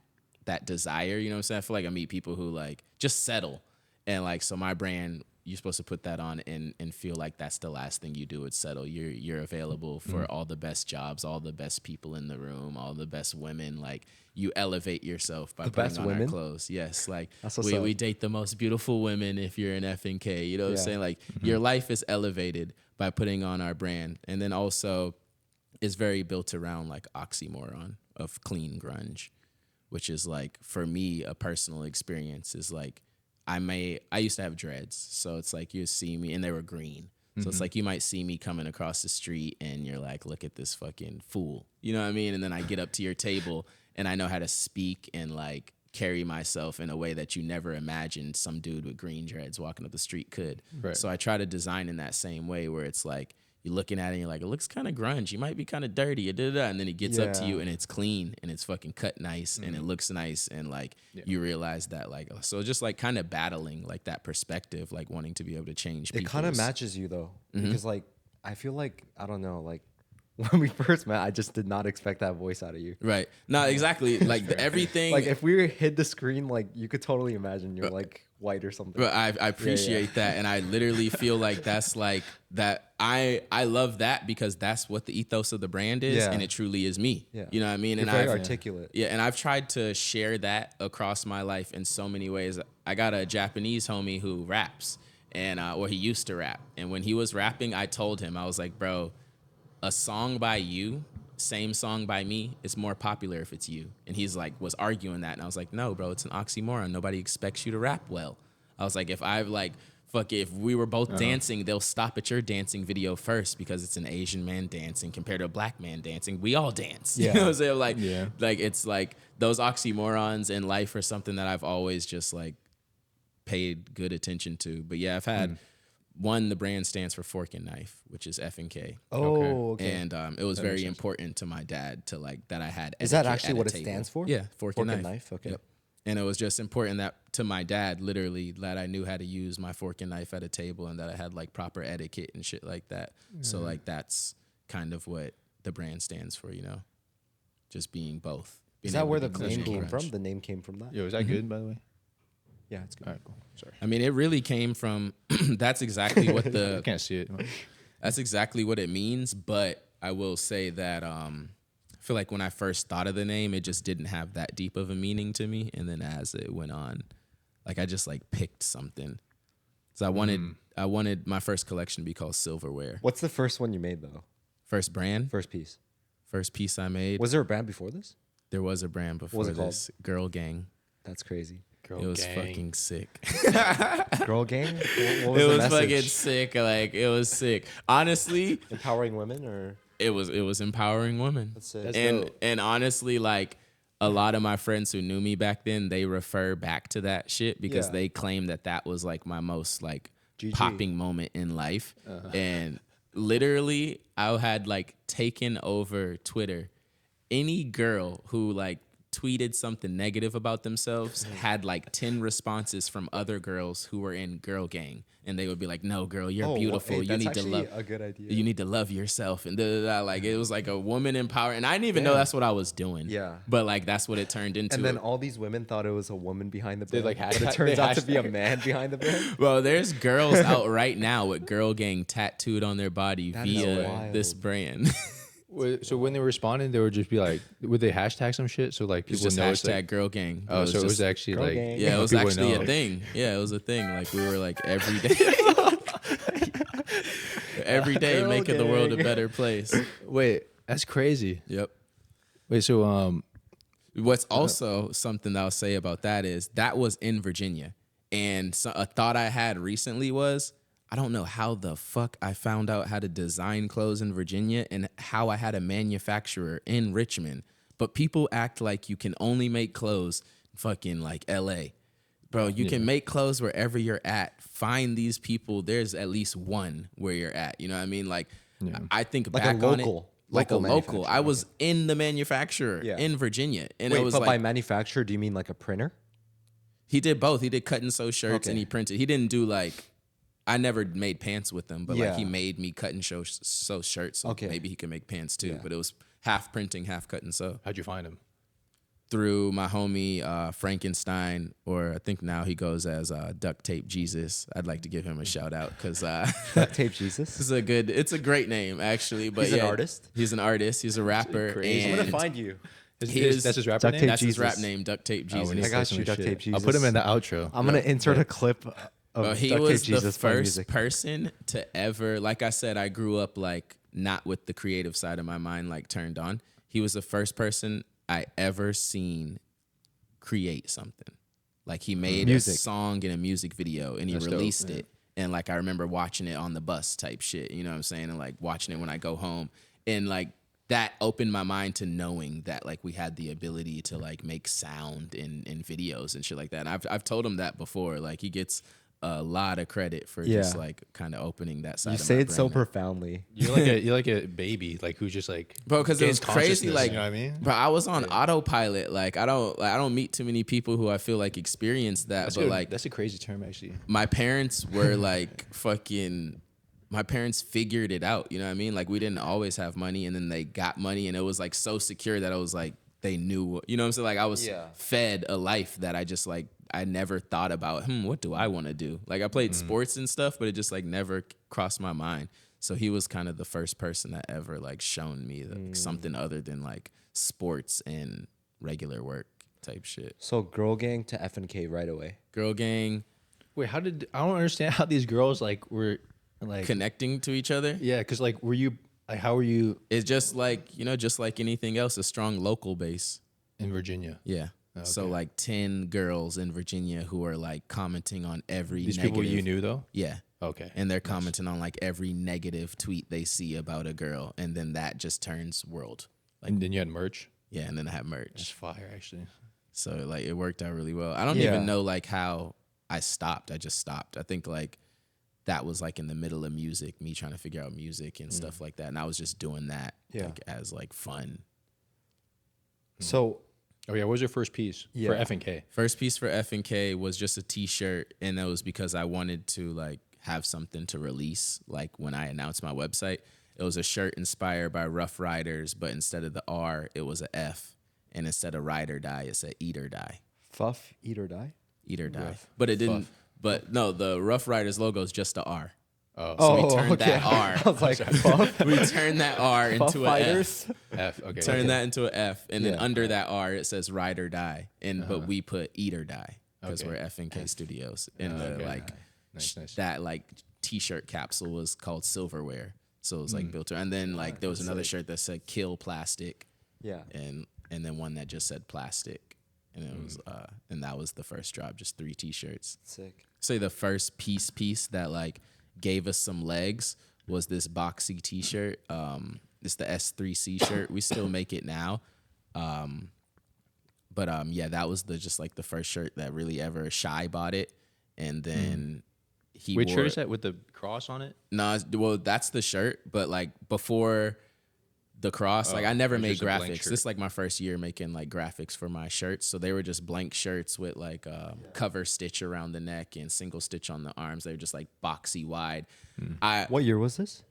desire. You know what I'm saying? I feel like I meet people who like just settle, and like so my brand, you're supposed to put that on and feel like that's the last thing you do is settle. You're available for all the best jobs, all the best people in the room, all the best women. Like you elevate yourself by putting on our clothes. Yes, like we date the most beautiful women if you're in FNK. You know what I'm saying? Like your life is elevated by putting on our brand, and then also is very built around like oxymoron of clean grunge, which is like for me a personal experience is like. I used to have dreads, so it's like you see me, and they were green. So it's like you might see me coming across the street, and you're like, look at this fucking fool. You know what I mean? And then I get up to your table, and I know how to speak and like carry myself in a way that you never imagined some dude with green dreads walking up the street could. Right. So I try to design in that same way where it's like, you're looking at it and you're like, it looks kind of grunge. You might be kind of dirty. And then he gets up to you and it's clean and it's fucking cut nice and it looks nice. And like you realize that like, so just like kind of battling like that perspective, like wanting to be able to change It people's. kind of matches you though, because like I feel like I don't know, like when we first met, I just did not expect that voice out of you. Right. No, exactly. Like everything. Like if we hid the screen, like you could totally imagine you're like white or something. But I appreciate that, and I literally feel like that's like that. I love that because that's what the ethos of the brand is, and it truly is me. Yeah. You know what I mean? You're and very articulate. Yeah, and I've tried to share that across my life in so many ways. I got a Japanese homie who raps, and or he used to rap, and when he was rapping, I told him I was like, bro, a song by you. Same song by me, it's more popular if it's you. And he's like, was arguing that. And I was like, no, bro, it's an oxymoron. Nobody expects you to rap well. I was like, if I've like, fuck it, if we were both dancing, they'll stop at your dancing video first because it's an Asian man dancing compared to a black man dancing. We all dance. Yeah. You know what I'm saying? Like it's like those oxymorons in life are something that I've always just like paid good attention to. But yeah, I've had one, the brand stands for Fork and Knife, which is FNK. Oh, okay. And it was very important to my dad to like that I had. Is that actually what it stands for? Yeah, Fork and Knife. Okay. Yep. And it was just important that to my dad, literally, that I knew how to use my fork and knife at a table and that I had like proper etiquette and shit like that. So like that's kind of what the brand stands for, you know, just being both. Is that where the name came from? The name came from that? Yo, is that good, by the way? Yeah, it's good. All right, cool. Sorry. I mean, it really came from, that's exactly what I the, can't see it. that's exactly what it means. But I will say that I feel like when I first thought of the name, it just didn't have that deep of a meaning to me. And then as it went on, like I just like picked something. So I wanted my first collection to be called Silverware. What's the first one you made though? First brand? First piece. First piece I made. Was there a brand before this? There was a brand before What was it this. Girl Gang. That's crazy. It was fucking sick. Girl gang? What It the was message? fucking sick. Like, it was sick. Honestly, Empowering women or? it was empowering women. That's it. That's and dope. and honestly, like a lot of my friends who knew me back then, they refer back to that shit because Yeah. they claim that was like my most like GG. popping moment in life. And literally, I had like taken over Twitter. Any girl who like tweeted something negative about themselves had like 10 responses from other girls who were in girl gang, and they would be like, "No, girl, you're beautiful. Hey, you that's need to actually love. a good idea. You need to love yourself." And like it was like a woman empower, and I didn't even know that's what I was doing. Yeah. but like that's what it turned into. And then all these women thought it was a woman behind the brand. like, but it hashtag- turns they out to be a hashtag- man behind the brand. Well, there's girls out right now with girl gang tattooed on their body That is via wild. this brand. So when they were responding, they would just be like, would they hashtag some shit? So like It's people just know it's hashtag like, girl gang. oh, so it was just- actually Girl like, gang. Yeah, it was people actually know. a thing. Yeah, it was a thing. Like we were like every day, every day Girl making the world a gang. better place. Wait, that's crazy. Yep. Wait, so What's also something that I'll say about that is that was in Virginia. And so a thought I had recently was, I don't know how the fuck I found out how to design clothes in Virginia and how I had a manufacturer in Richmond. But people act like you can only make clothes in fucking like LA. Bro, you can make clothes wherever you're at. Find these people. There's at least one where you're at. You know what I mean? Like, I think Like a back on it. local- Like local a local. manufacturer, I was in the manufacturer Yeah. in Virginia. And Wait, it was but like, by manufacturer, do you mean like a printer? he did both. He did cut and sew shirts Okay. and he printed. He didn't do like, I never made pants with him, but like he Yeah. made me cut and sew shirts. So Okay. maybe he could make pants too. Yeah. But it was half printing, half cut and sew. how'd you find him? Through my homie Frankenstein, or I think now he goes as Duct Tape Jesus. I'd like to give him a shout out because Duct Tape Jesus? it's a great name actually. But He's an yeah, artist? He's an artist. He's a rapper. crazy. And I'm gonna find you. That's his rapper Duct name? Tape that's his rap Jesus. name, Duct Tape Oh, we Jesus. need to I got play some you, of Duct his Tape shit. I'll put him Jesus. in the outro. I'm going to insert a clip of Well, he Duct was Tape the Jesus playing first music. person to ever, like I said, I grew up like not with the creative side of my mind like turned on. He was the first person I ever seen create something. Like he made Music. a song in a music video and he That's dope, released yeah. it. And like I remember watching it on the bus type shit, you know what I'm saying? And like watching it when I go home. And like that opened my mind to knowing that like we had the ability to like make sound in videos and shit like that. And I've told him that before. Like he gets a lot of credit for just Yeah. like kind of opening that side You of say my it so brain. profoundly. You're like a baby, like who's just like, Bro, because it gains was crazy. consciousness, Like, you know what I mean? bro, I was on autopilot. Like, I don't meet too many people who I feel like experience that. That's but good. like, That's a crazy term actually. my parents were like fucking. My parents figured it out. You know what I mean? Like, we didn't always have money, and then they got money, and it was like so secure that I was like, they knew. You know what I'm saying? Like, I was fed a life that I just like. I never thought about. What do I want to do? Like, I played sports and stuff, but it just like never crossed my mind. So he was kind of the first person that ever like shown me like, something other than like sports and regular work type shit. So girl gang to FNK right away. Girl gang Wait, I don't understand how these girls like were like connecting to each other. Yeah, because like were you like how were you It's just like, just like anything else, a strong local base. in Virginia? Yeah. So Okay. like 10 girls in Virginia who are like commenting on every These negative. people you knew though? Yeah. Okay. And they're commenting on like every negative tweet they see about a girl. And then that just turns world. And then you had merch. Yeah. And then I have merch. That's fire actually. So like it worked out really well. I don't Yeah. even know like how I stopped. I just stopped. I think like that was like in the middle of music, me trying to figure out music and stuff like that. And I was just doing that like as like fun. So Oh yeah, what was your first piece for FNK? First piece for FNK was just a t-shirt, and that was because I wanted to like have something to release. Like when I announced my website, it was a shirt inspired by Rough Riders, but instead of the R, it was a F, and instead of ride or die, it said eat or die. Fuff, eat or die? Eat or die. But it didn't. Fuff. But no, the Rough Riders logo is just the R. Oh, So we turned that R. I was like, fuff, We turned that R fuff into an F. fighters. F. Okay. Turn that into an F, and then Yeah. under that R it says ride or die, but we put eat or die because Okay. we're FNK Studios, and the okay. like Nice. that like t-shirt capsule was called silverware, so it was like built around. And then like there was another shirt that said kill plastic, Yeah. and then one that just said plastic. and it was and that was the first drop, just 3 t-shirts. Sick. Say the first piece that like gave us some legs was this boxy t-shirt. It's the S3C shirt. We still make it now. But yeah, that was just like the first shirt that really ever Shy bought it, and then he Which wore shirt is that with the cross on it? No, well, that's the shirt, but like before the cross, like I never it's made just a blank graphics. shirt. This is like my first year making like graphics for my shirts, so they were just blank shirts with like cover stitch around the neck and single stitch on the arms. They were just like boxy wide. What year was this?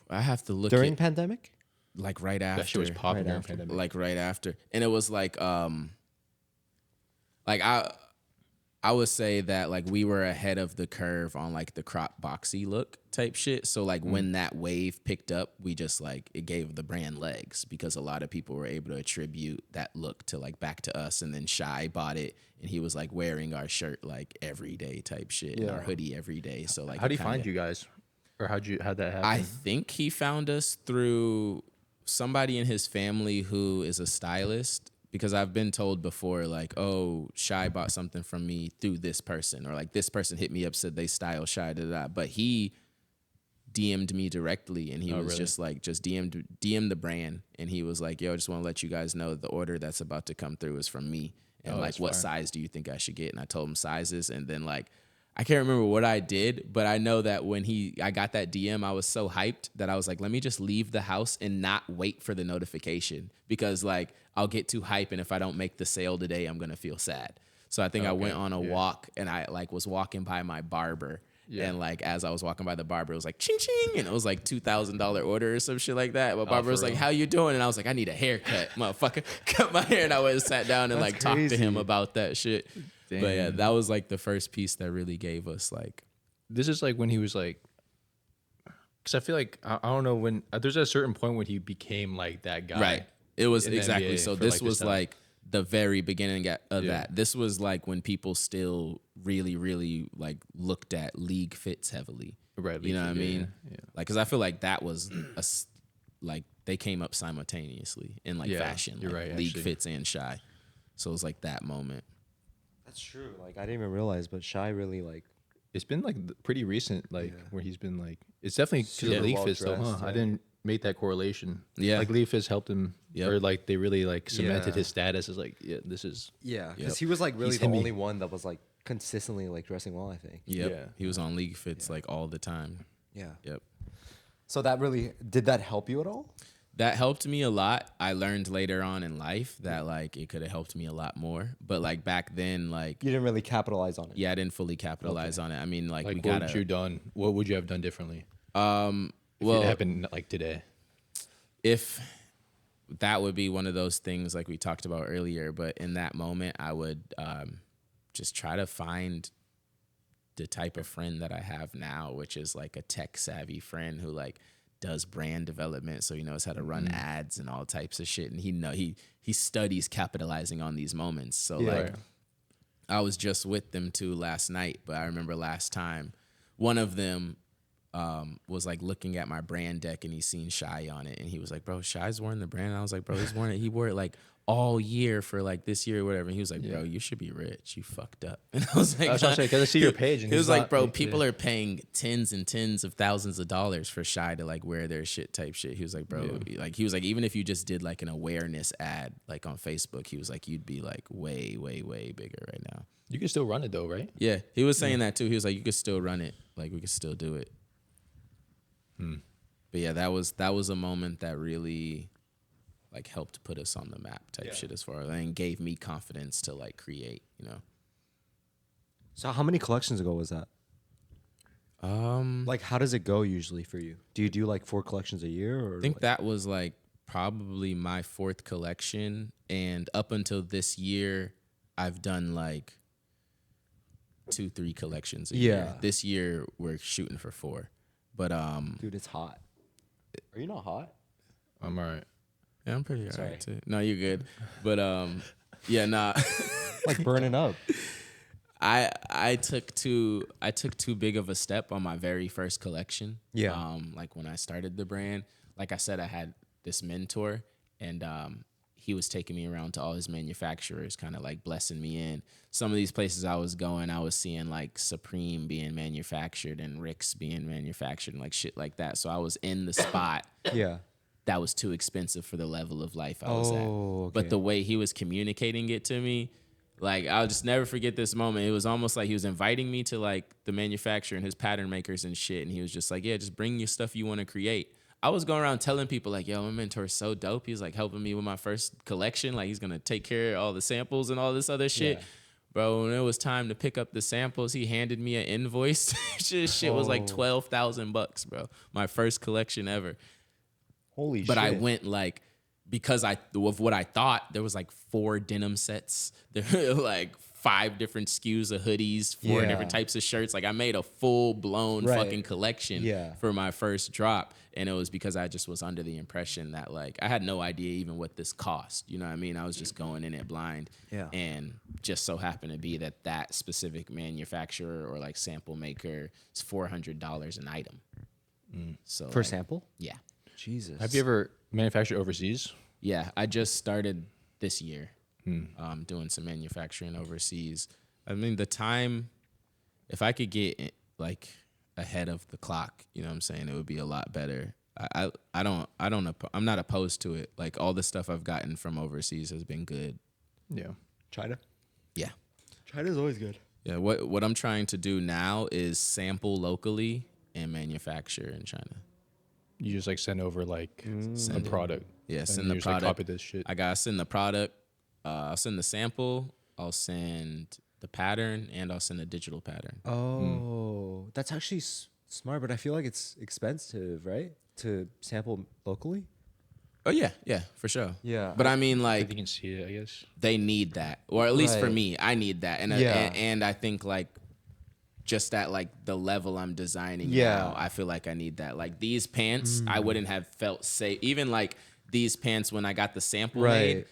I have to look During at pandemic? like right after. That shit was popping Right during after. pandemic. Like right after, and it was like I would say that like we were ahead of the curve on like the crop boxy look type shit. So like when that wave picked up, we just like it gave the brand legs because a lot of people were able to attribute that look to like back to us. And then Shy bought it and he was like wearing our shirt like every day type shit and our hoodie every day. So like How do you find you guys, or how'd that happen? I think he found us through somebody in his family who is a stylist, because I've been told before, like, oh, Shy bought something from me through this person, or like this person hit me up, said they style Shy, da, da, da. But he DM'd me directly, and he was really? just like, just DM the brand, and he was like, yo, I just want to let you guys know the order that's about to come through is from me, and like, that's what fire. size do you think I should get? And I told him sizes, and then like, I can't remember what I did, but I know that when I got that DM, I was so hyped that I was like, let me just leave the house and not wait for the notification, because like I'll get too hype, and if I don't make the sale today, I'm gonna feel sad. So I think I went on a walk, and I like was walking by my barber, and like as I was walking by the barber, it was like ching ching, and it was like $2,000 order or some shit like that. My barber was like, "How you doing?" And I was like, "I need a haircut, motherfucker." Cut my hair, and I went and sat down and like talked to him about that shit. But yeah, that was like the first piece that really gave us like. This is like when he was like, because I feel like I don't know when there's a certain point when he became like that guy. Right. It was in the exactly. NBA So for, this like, the was style. like the very beginning of that. This was like when people still really, really like looked at league fits heavily. Right, You know what I league fit, mean? yeah. Like, cause I feel like that was like they came up simultaneously in like Yeah, fashion. you're like right, League actually. fits and Shy. So it was like that moment. That's true. Like I didn't even realize, but Shy really like It's been like pretty recent, like where he's been like, it's definitely because Super of League well Fits though, huh? dressed, I yeah. didn't make that correlation. Yeah. Like League Fits helped him, Yep. or like they really like cemented Yeah. his status as like, yeah, this is. yeah, because Yep. he was like really He's the him. only one that was like consistently like dressing well. I think. Yep. Yeah. He was on League fits like all the time. Yeah. Yep. So that really did that help you at all? That helped me a lot. I learned later on in life that like it could have helped me a lot more. But like back then, like You didn't really capitalize on it. yeah, I didn't fully capitalize on it. I mean, like we Like, what would you gotta. done? What would you have done differently? Well, If it happened like today. if that would be one of those things like we talked about earlier, but in that moment, I would just try to find the type of friend that I have now, which is like a tech savvy friend who like does brand development, so he knows how to run ads and all types of shit, and he studies capitalizing on these moments. So Yeah. like I was just with them too last night, but I remember last time one of them was like looking at my brand deck and he's seen Shy on it, and he was like, bro, Shy's wearing the brand. And I was like, bro, he's wearing it. He wore it like all year for like this year or whatever. And he was like, bro, you should be rich. You fucked up. And I was like, That's what I'm saying, 'cause I see your page and he he's was like, not- bro, yeah. people are paying tens and tens of thousands of dollars for Shy to like wear their shit type shit. He was like, bro, like he was like, even if you just did like an awareness ad like on Facebook, he was like, you'd be like way, way, way bigger right now. You can still run it though, right? Yeah, he was saying that too. He was like, you could still run it. Like we could still do it. But yeah, that was a moment that really like helped put us on the map type shit as far as, and gave me confidence to like create, you know. So how many collections ago was that? Like how does it go usually for you? Do you do like 4 collections a year, or I think that was like probably my 4th collection, and up until this year I've done like 2-3 collections a year. Yeah. This year we're shooting for 4. But dude, it's hot. Are you not hot? I'm all right. yeah, I'm pretty Sorry. alright too. No, you're good. But yeah, nah. Like burning up. I took too big of a step on my very first collection. Yeah. Like when I started the brand, like I said, I had this mentor, and he was taking me around to all his manufacturers, kind of like blessing me in. Some of these places I was going, I was seeing like Supreme being manufactured and Rick's being manufactured and like shit like that. So I was in the spot Yeah. that was too expensive for the level of life I was at. Okay. But the way he was communicating it to me, like, I'll just never forget this moment. It was almost like he was inviting me to like the manufacturer and his pattern makers and shit. And he was just like, yeah, just bring your stuff you want to create. I was going around telling people like, yo, my mentor's so dope. He's like helping me with my first collection. Like, he's going to take care of all the samples and all this other shit. Yeah. Bro, when it was time to pick up the samples, he handed me an invoice. Shit was like $12,000, bro. My first collection ever. Holy shit. But I went like, because of what I thought, there was like 4 denim sets. There were like 5 different SKUs of hoodies, 4 Yeah. different types of shirts. Like, I made a full blown Right. fucking collection Yeah. for my first drop. And it was because I just was under the impression that like I had no idea even what this cost. You know what I mean? I was just going in it blind. Yeah. And just so happened to be that specific manufacturer or like sample maker is $400 an item. So For like, sample? yeah. Jesus. Have you ever manufactured overseas? Yeah, I just started this year doing some manufacturing overseas. I mean, the time, if I could get like ahead of the clock, you know what I'm saying, it would be a lot better. I'm not opposed to it. Like, all the stuff I've gotten from overseas has been good. Yeah. China? Yeah. China's always good. Yeah, what I'm trying to do now is sample locally and manufacture in China. You just like send over like a product. Yeah, and send you the just, like, product. copy this shit. I gotta send the product. I'll send the sample. I'll send the pattern, and I'll send a digital pattern. Oh, that's actually smart, but I feel like it's expensive, right? To sample locally? Oh yeah, for sure. Yeah. But I mean, If like, you can see it, I guess. they need that, or at least for Right. me, I need that, and Yeah. and I think like just at like the level I'm designing Yeah. now, I feel like I need that. Like, these pants, I wouldn't have felt safe. Even like these pants, when I got the sample made, Right.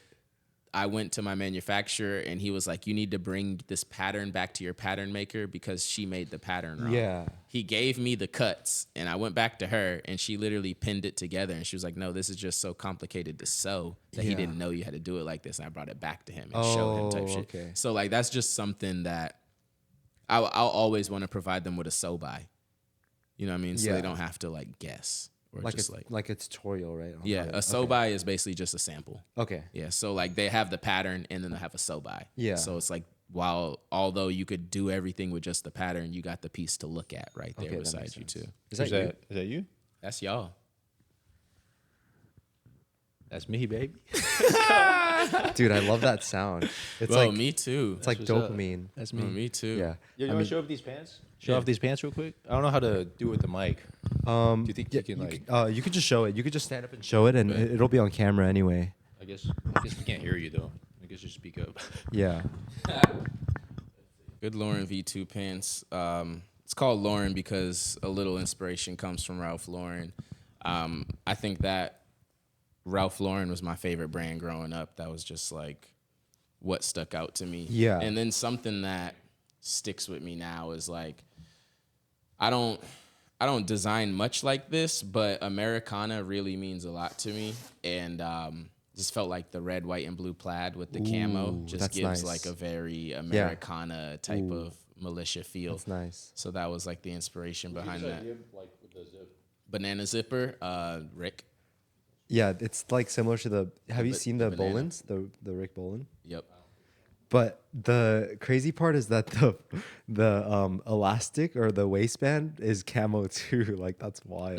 I went to my manufacturer and he was like, you need to bring this pattern back to your pattern maker because she made the pattern wrong. Yeah. He gave me the cuts and I went back to her and she literally pinned it together and she was like, no, this is just so complicated to sew that he Yeah. didn't know you had to do it like this. And I brought it back to him and showed him type shit. Okay. So like, that's just something that I'll always want to provide them with a sew by. You know what I mean? So Yeah. they don't have to like guess or Like just a, like, like a tutorial, right? on yeah, how to- a sew okay. by is basically just a sample. Okay. Yeah, so like they have the pattern and then they have a sew by. Yeah. So it's like, although you could do everything with just the pattern, you got the piece to look at right there Okay, that beside makes you sense. too. Is that you? Is that you? That's y'all. That's me, baby. Dude, I love that sound. It's Bro, like me too. it's like That's what's up. dopamine. That's Bro, me too. Yeah. Yo, you I want mean, to show off these pants? Show Yeah. off these pants real quick. I don't know how to do it with the mic. Do you think yeah, you can like? you could just show it. You could just stand up and show it, and Okay. it'll be on camera anyway. I guess we can't hear you though. I guess just speak up. Yeah. Good Lauren V2 pants. It's called Lauren because a little inspiration comes from Ralph Lauren. I think that Ralph Lauren was my favorite brand growing up. That was just like what stuck out to me. Yeah. And then something that sticks with me now is like, I don't design much like this, but Americana really means a lot to me. And just felt like the red, white, and blue plaid with the camo Ooh, just that's gives nice. like a very Americana type Ooh. of militia feel. That's nice. So that was like the inspiration behind that. Banana zipper, Rick. Yeah, it's like similar to the. Have you ba- seen the the banana. Bolins? The Rick Bolin. Yep. But the crazy part is that the elastic or the waistband is camo too. Like, that's wild.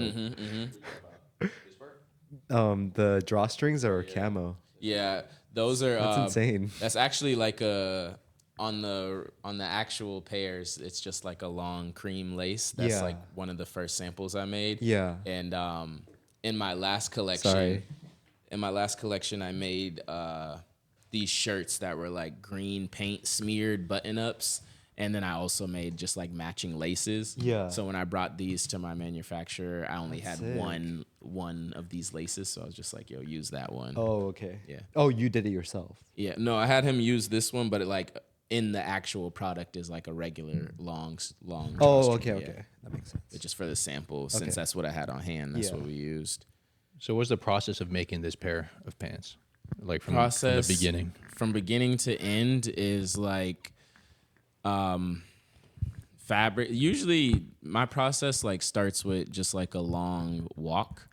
The drawstrings are camo. Yeah, those are. That's insane. That's actually like on the actual pairs. It's just like a long cream lace. That's Yeah. like one of the first samples I made. Yeah. And in my last collection, Sorry. I made these shirts that were like green paint smeared button ups. And then I also made just like matching laces. Yeah. So when I brought these to my manufacturer, I only That's had sick. one of these laces. So I was just like, yo, use that one. Oh, okay. Yeah. Oh, you did it yourself. Yeah. No, I had him use this one, but it like in the actual product is like a regular long. Oh, drawstring, okay, yeah. okay. That makes sense. But just for the sample, Okay. since that's what I had on hand, that's Yeah. what we used. So what's the process of making this pair of pants? Like from Process the beginning. from beginning to end is like fabric. Usually my process like starts with just like a long walk.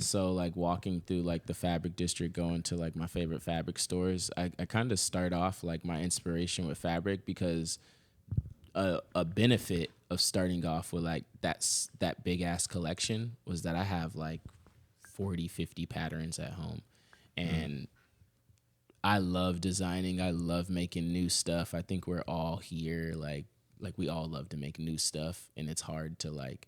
So like walking through like the fabric district, going to like my favorite fabric stores. I kind of start off like my inspiration with fabric because a benefit of starting off with like that big ass collection was that I have like 40, 50 patterns at home. And I love designing. I love making new stuff. I think we're all here like we all love to make new stuff, and it's hard to like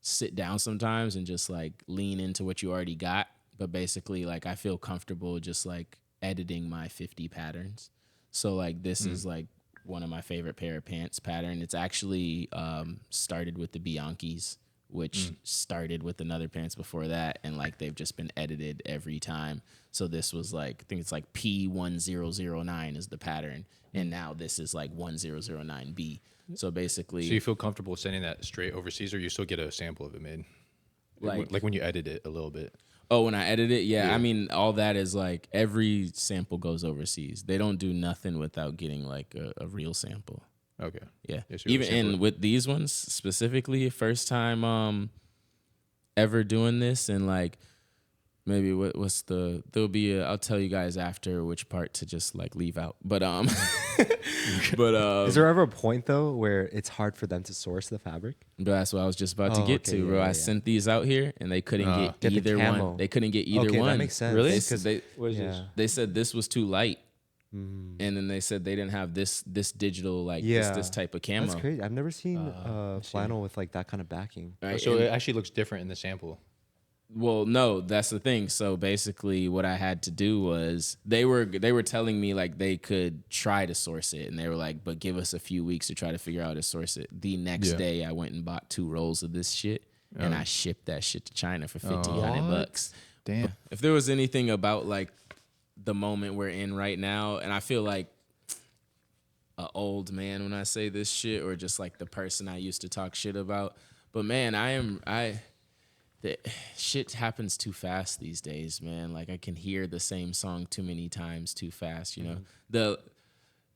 sit down sometimes and just like lean into what you already got. But basically like I feel comfortable just like editing my 50 patterns. So like this is like one of my favorite pair of pants pattern. It's actually started with the Bianchis, which started with another pants before that, and like they've just been edited every time. So this was like, I think it's like P1009 is the pattern, and now this is like 1009B. So basically, So you feel comfortable sending that straight overseas, or you still get a sample of it made? Like when you edit it a little bit. oh, when I edit it, yeah. Yeah. I mean, all that is like every sample goes overseas. They don't do nothing without getting like a real sample. Okay. Yeah. Yeah, so you Even sample and it. with these ones specifically, first time ever doing this, and like maybe what's there'll be I'll tell you guys after which part to just like leave out. But Is there ever a point though where it's hard for them to source the fabric? but that's what I was just about to Oh, get okay, to, bro. yeah, I yeah. sent these out here and they couldn't Get get the either camo. one. They couldn't get either Okay, one. that makes sense. Really? Because they What is this? Yeah. they said this was too light. And then they said they didn't have this digital like Yeah. this type of camo. That's crazy. I've never seen flannel with like that kind of backing. Right? So And- it actually looks different in the sample. Well, no, that's the thing. So basically what I had to do was they were telling me like they could try to source it, and they were like, but give us a few weeks to try to figure out how to source it. The next Yeah. day I went and bought 2 rolls of this shit, and I shipped that shit to China for $1,500. Damn. If there was anything about like the moment we're in right now, and I feel like an old man when I say this shit, or just like the person I used to talk shit about, but man, the shit happens too fast these days, man. Like I can hear the same song too many times too fast, you know.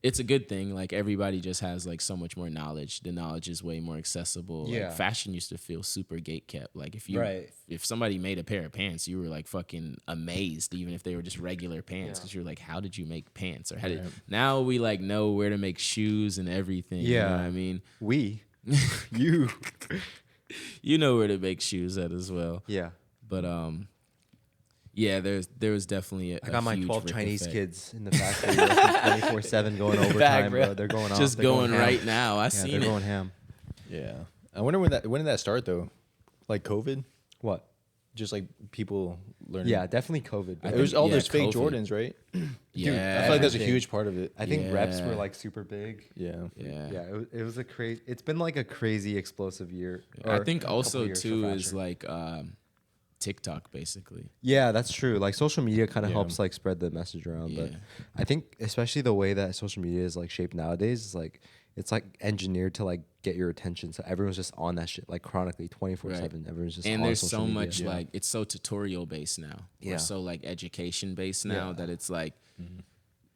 It's a good thing. Like everybody just has like so much more knowledge. The knowledge is way more accessible. Yeah. Like fashion used to feel super gatekept. Like Right. if somebody made a pair of pants, you were like fucking amazed, even if they were just regular pants, because you're like, how did you make pants? Or now we like know where to make shoes and everything. You know what I mean? You. You know where to make shoes at as well. Yeah. But yeah, there was definitely I got my huge 12 ripple Chinese effect. kids in the factory working 24/7 going overtime, bro. They're going off. Just They're going ham. right now. I Yeah, seen they're it. going ham. Yeah. I wonder when did that start though? Like COVID? What? Just like people learning. Yeah, definitely COVID. bro. It was all Yeah, those fake COVID. Jordans, right? Yeah, I feel like that's a everything. huge part of it. I think reps Yeah. were like super big. Yeah. yeah. It was a crazy. It's been like a crazy explosive year. I or think couple also years for too is fashion. like TikTok basically. Yeah, that's true. Like social media kind of Yeah. helps like spread the message around. But Yeah. I think especially the way that social media is like shaped nowadays is like it's like engineered to like get your attention. So everyone's just on that shit like chronically 24/7. Everyone's just And on there's social so media. much like it's so tutorial based now. Yeah. Or so like education based now Yeah. that it's like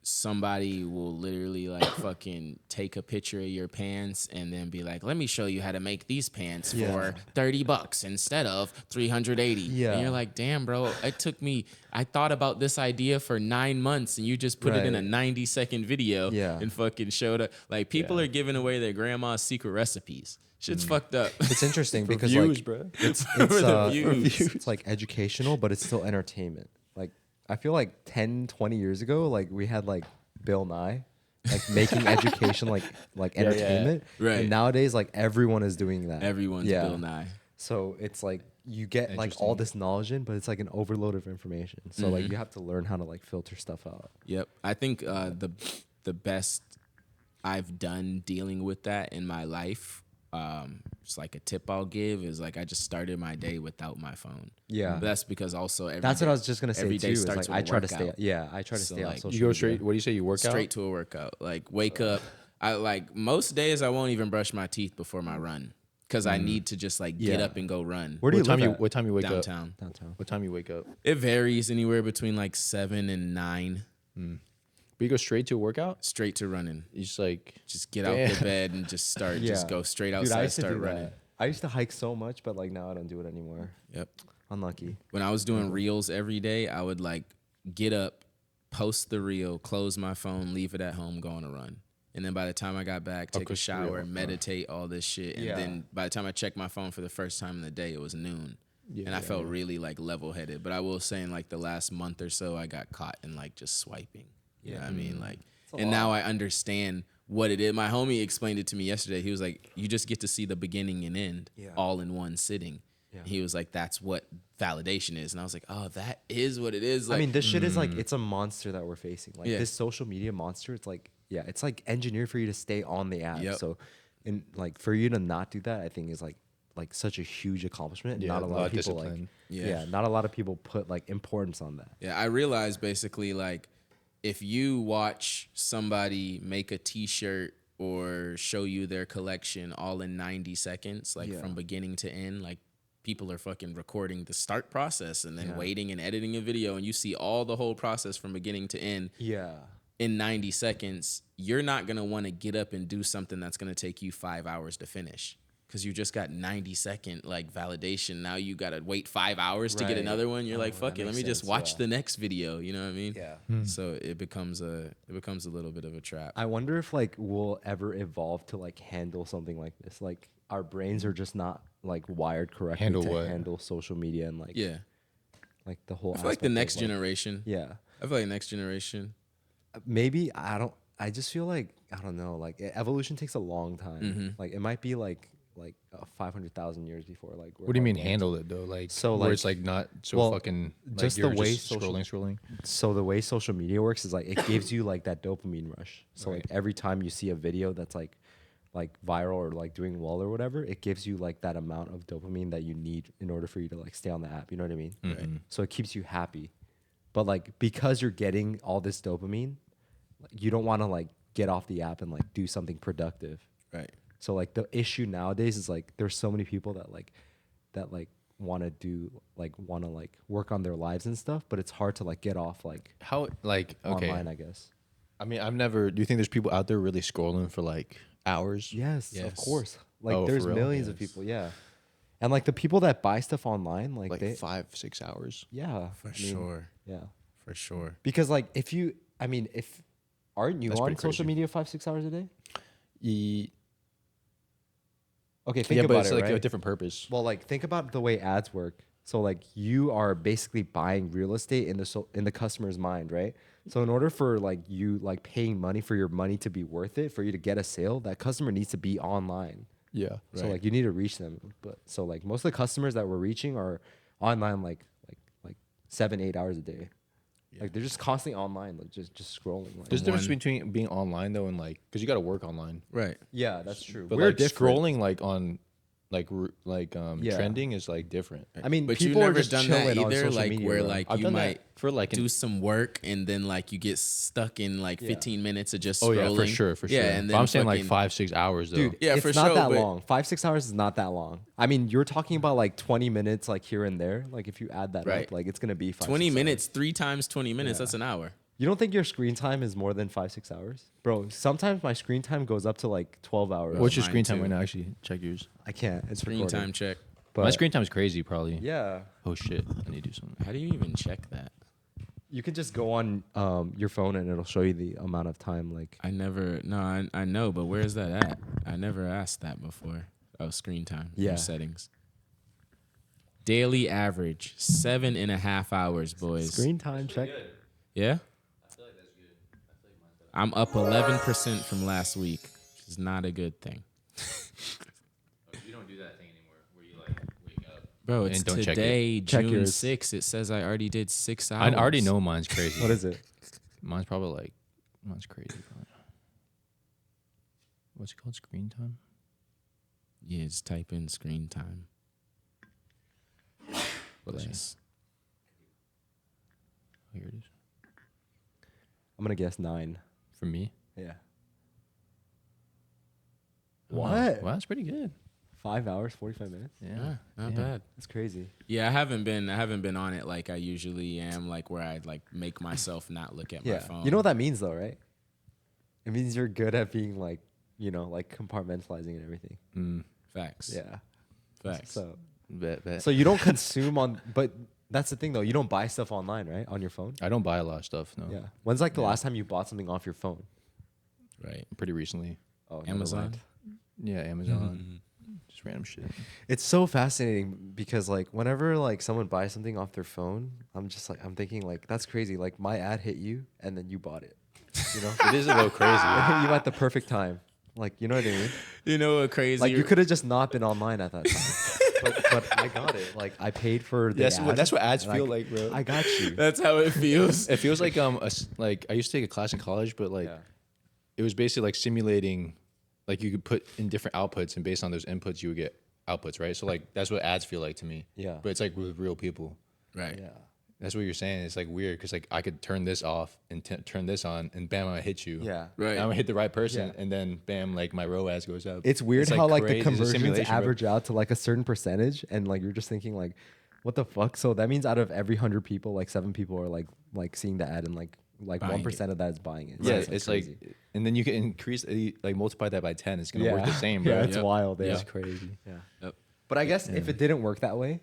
somebody will literally like fucking take a picture of your pants and then be like, let me show you how to make these pants Yeah. for $30 instead of 380. Yeah. And you're like, damn, bro, I thought about this idea for 9 months and you just put it in a Right. 90-second video Yeah. and fucking showed up. Like people are giving away their grandma's secret recipes. Shit's fucked up. It's interesting because views, like bro. it's For the views. it's like educational, but it's still entertainment. Like I feel like 10, 20 years ago, like we had like Bill Nye, like making education like Yeah, yeah. entertainment. Right. And nowadays, like everyone is doing that. Everyone's Yeah. Bill Nye. So it's like you get like all Interesting. this knowledge in, but it's like an overload of information. So like you have to learn how to like filter stuff out. Yep. I think the best I've done dealing with that in my life, just like a tip I'll give is like I just started my day without my phone. Yeah. But that's because also That's what I was just gonna say every too. day Is starts like with I a try to stay. workout. Yeah, I try to So, stay on like, social. You go media. straight. What do you say? You work out? straight to a workout. Like wake up. I like most days I won't even brush my teeth before my run. because I need to just like get Yeah. up and go run. Where do you live at? What time you wake up? Downtown. Downtown. What time you wake up? It varies anywhere between like 7 and 9, But you go straight to a workout? straight to running. You just like Just get out the bed and just start. Just go straight Dude, outside, I used to start do running. that. I used to hike so much, but like now I don't do it anymore. Yep. Unlucky. When I was doing reels every day, I would like get up, post the reel, close my phone, leave it at home, go on a run. And then by the time I got back, take a cause shower, reel, meditate, all this shit. And then by the time I checked my phone for the first time in the day, it was noon. And I felt really like level headed. But I will say in like the last month or so, I got caught in like just swiping. You know what I mean? Like, and now I understand what it is. My homie explained it to me yesterday. He was like, you just get to see the beginning and end all in one sitting. Yeah. He was like, that's what validation is. And I was like, oh, that is what it is. Like, I mean, this shit is like, it's a monster that we're facing. Like this social media monster, it's like, it's like engineered for you to stay on the app. So, and like for you to not do that, I think is like such a huge accomplishment. Yeah, Not a lot of people discipline. like, not a lot of people put like importance on that. Yeah, I realized basically like if you watch somebody make a t-shirt or show you their collection all in 90 seconds, like from beginning to end, like people are fucking recording the start process and then waiting and editing a video, and you see all the whole process from beginning to end. Yeah. In 90 seconds, you're not going to want to get up and do something that's going to take you 5 hours to finish. Because you just got 90-second like validation. Now you gotta wait 5 hours to get another one. You're like, fuck it, let me just watch the next video. You know what I mean? Yeah. So it becomes a little bit of a trap. I wonder if like we'll ever evolve to like handle something like this. Like our brains are just not like wired correctly handle social media and like like the whole. I feel like the next generation. Yeah. I feel like next generation. Maybe I just feel like I don't know. Like evolution takes a long time. Like it might be like 500,000 years before like. What do you mean handle it though? Like so where like it's like not so fucking like just you're the way just scrolling. So the way social media works is like it gives you like that dopamine rush. So like every time you see a video that's like viral or like doing well or whatever, it gives you like that amount of dopamine that you need in order for you to like stay on the app. You know what I mean? Right. So it keeps you happy. But like because you're getting all this dopamine, you don't want to like get off the app and like do something productive. Right. So like the issue nowadays is like there's so many people that want to work on their lives and stuff, but it's hard to like get off like How like okay. online, I guess. I mean, I've never. Do you think there's people out there really scrolling for like hours? Yes. Of course. Like Oh, there's for real? millions of people, and like the people that buy stuff online, like they 5-6 hours. For sure. Yeah. For sure. Because like if aren't you That's on pretty social crazy. media 5-6 hours a day? Okay, Yeah, think but about it's it, like right? a different purpose. Well, like think about the way ads work. So like you are basically buying real estate in the customer's mind, right? So in order for like you like paying money for your money to be worth it, for you to get a sale, that customer needs to be online. Yeah. So like you need to reach them. But so like most of the customers that we're reaching are online like 7-8 hours a day. Yeah. Like they're just constantly online, like just scrolling. Like. There's a difference between being online though and like because you got to work online. Right. Yeah, that's true. But we're like different. scrolling like on trending is like different. I mean, But people you've are never just done that chilling on either, social like media, where bro. like I've you done might that for like do some work and then like you get stuck in like 15 minutes of just Oh scrolling. yeah, for sure. Yeah, and but then I'm saying like fucking- 5-6 hours though. Dude, Yeah, it's for not sure, that but- long. 5-6 hours is not that long. I mean, you're talking about like 20 minutes, like here and there. Like if you add that Right. up, like it's gonna be 5-6 20 hours. minutes, 3 times 20 minutes, that's an hour. You don't think your screen time is more than 5-6 hours, bro? Sometimes my screen time goes up to like 12 hours. What's your Mine screen time too. right now? Actually, check yours. I can't. It's Screen recording. time check. But My screen time is crazy, probably. Yeah, Oh shit, I need to do something. How do you even check that? you could just go on your phone and it'll show you the amount of time. Like I know, but where is that at? I never asked that before. Oh, screen time. Yeah. Settings. Daily average, 7.5 hours, boys. screen time check. Yeah? I'm up 11% from last week, which is not a good thing. You don't do that thing anymore, where you like wake up. Bro, it's And don't check today, Check June yours. 6th. It says I already did 6 I hours. already know mine's crazy. What is it? Mine's probably like mine's crazy. Probably. What's it called? Screen time. Yeah, just type in screen time. Bless. Oh, here it is. I'm gonna guess 9. For me. Yeah. Oh, What? Well, that's pretty good. 5 hours, 45 minutes. Yeah, Not bad. That's crazy. Yeah, I haven't been on it like I usually am, like where I like make myself not look at my Yeah. phone. You know what that means though, right? It means you're good at being like, like compartmentalizing and everything. Facts. Yeah. Facts. So Bet. so you don't consume on, but that's the thing though. You don't buy stuff online, right? On your phone. I don't buy a lot of stuff. No. Yeah. When's like the last time you bought something off your phone? Right. Pretty recently. Oh, never Amazon. mind. Yeah, Amazon. Just random shit. It's so fascinating because like whenever like someone buys something off their phone, I'm thinking like that's crazy. Like my ad hit you and then you bought it. You know, It is a little crazy. it hit you at the perfect time. Like you know what I mean? You know what crazy? Like you could have just not been online at that time. but I got it. Like I paid for the ad. That's what ads and feel like, bro. I got you. That's how it feels. It feels like like I used to take a class in college, but like Yeah. it was basically like simulating, like you could put in different outputs, and based on those inputs, you would get outputs, right? So like that's what ads feel like to me. Yeah. But it's like with real people. Right. Yeah. That's what you're saying. It's like weird because like I could turn this off and turn this on, and bam, I hit you. Yeah. Right. And I'm gonna hit the right person, Yeah. and then bam, like my ROAS goes up. It's weird how like crazy. the It's a conversions simulation, bro. average out to like a certain percentage, and like you're just thinking like, what the fuck? So that means out of every 100 people, like 7 people are like seeing the ad, and like Buying 1% of that is buying it. Yeah, So it's crazy. like, and then you can increase, like multiply that by 10. It's gonna work the same, bro. Yeah, it's Yep. wild. Yeah. It's crazy. Yeah. Yep. But I guess if it didn't work that way,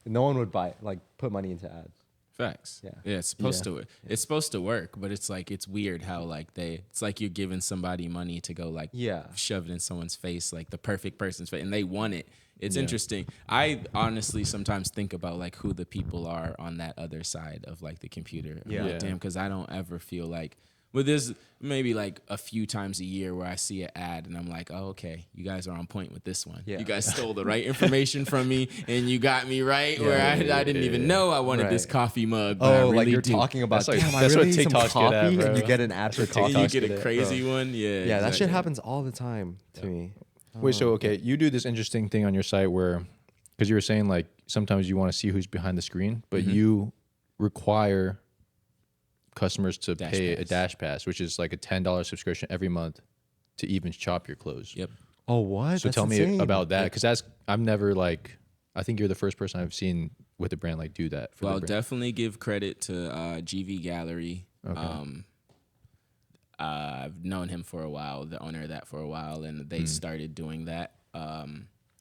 no one would buy like put money into ads. Facts. Yeah. It's supposed to. It's supposed to work, but it's like it's weird how like it's like you're giving somebody money to go like shove it in someone's face, like the perfect person's face, and they want it. It's interesting. I honestly sometimes think about like who the people are on that other side of like the computer. I'm like, damn, because I don't ever feel like. But there's maybe like a few times a year where I see an ad and I'm like, oh, okay, you guys are on point with this one. Yeah. You guys stole the right information from me and you got me right where I didn't even know I wanted this coffee mug. But I Oh, really like you're do. talking about That's like- damn, I that's really what need some TikTok's good at, coffee, bro. and you get an ad for And coffee. you get a good at, crazy one. Yeah. Yeah, that exactly. shit happens all the time to me. Wait, so okay, you do this interesting thing on your site where, because you were saying like sometimes you want to see who's behind the screen, but you require customers to pay a dash pass, which is like a $10 subscription every month to even shop your clothes. Yep. Oh, what? So That's tell me insane. about that, because I've never like, I think you're the first person I've seen with a brand like do that. For Well, the I'll brand. definitely give credit to GV Gallery. Okay. I've known him for a while, the owner of that for a while, and they started doing that.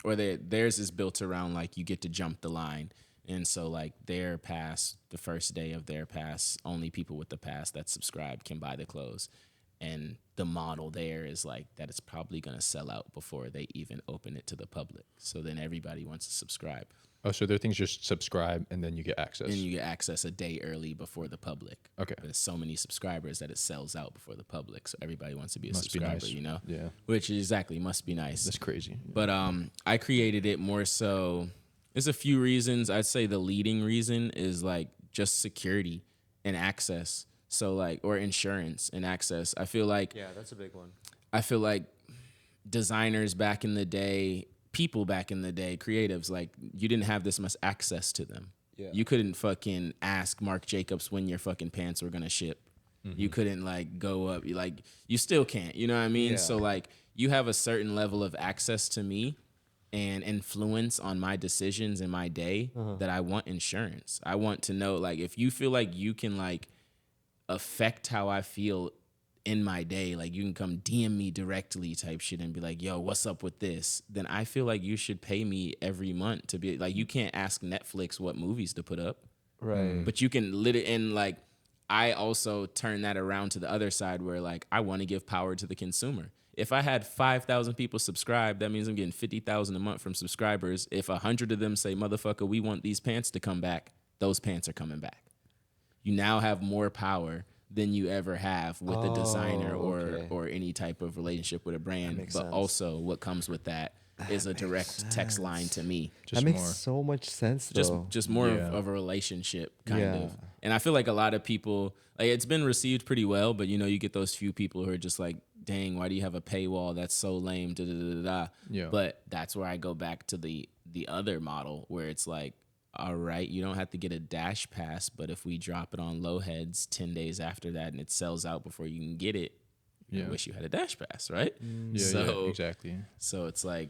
Or theirs is built around like you get to jump the line. And so like their pass, the first day of their pass, only people with the pass that subscribe can buy the clothes. And the model there is like that it's probably going to sell out before they even open it to the public. So then everybody wants to subscribe. Oh, so their things just subscribe and then you get access. And you get access a day early before the public. Okay. There's so many subscribers that it sells out before the public. So everybody wants to be a Must be subscriber, nice. you know? Yeah. Which exactly must be nice. That's crazy. But I created it more so. There's a few reasons. I'd say the leading reason is like just security and access. So like, or insurance and access. I feel like that's a big one. I feel like designers back in the day, people back in the day, creatives, like you didn't have this much access to them. Yeah. You couldn't fucking ask Marc Jacobs when your fucking pants were gonna ship. You couldn't like go up. You still can't. You know what I mean? Yeah. So like you have a certain level of access to me and influence on my decisions in my day that I want insurance. I want to know like if you feel like you can like affect how I feel in my day, like you can come DM me directly type shit and be like, yo, what's up with this? Then I feel like you should pay me every month to be like, you can't ask Netflix what movies to put up, Right. but you can lit it in. Like, I also turn that around to the other side where like, I want to give power to the consumer. If I had 5,000 people subscribe, that means I'm getting 50,000 a month from subscribers. If 100 of them say, motherfucker, we want these pants to come back, those pants are coming back. You now have more power than you ever have with a designer or any type of relationship with a brand. But sense. also what comes with that is a direct text line to me. Just That makes more. so much sense, though. Just more Yeah. of a relationship kind Yeah. of. And I feel like a lot of people, like it's been received pretty well, but you know, you get those few people who are just like, dang, why do you have a paywall? That's so lame. Da, da, da, da, da. Yeah. But that's where I go back to the other model where it's like, all right, you don't have to get a dash pass, but if we drop it on Lowheads 10 days after that and it sells out before you can get it, you Yeah. wish you had a dash pass, right? Yeah, So yeah, exactly. So it's like,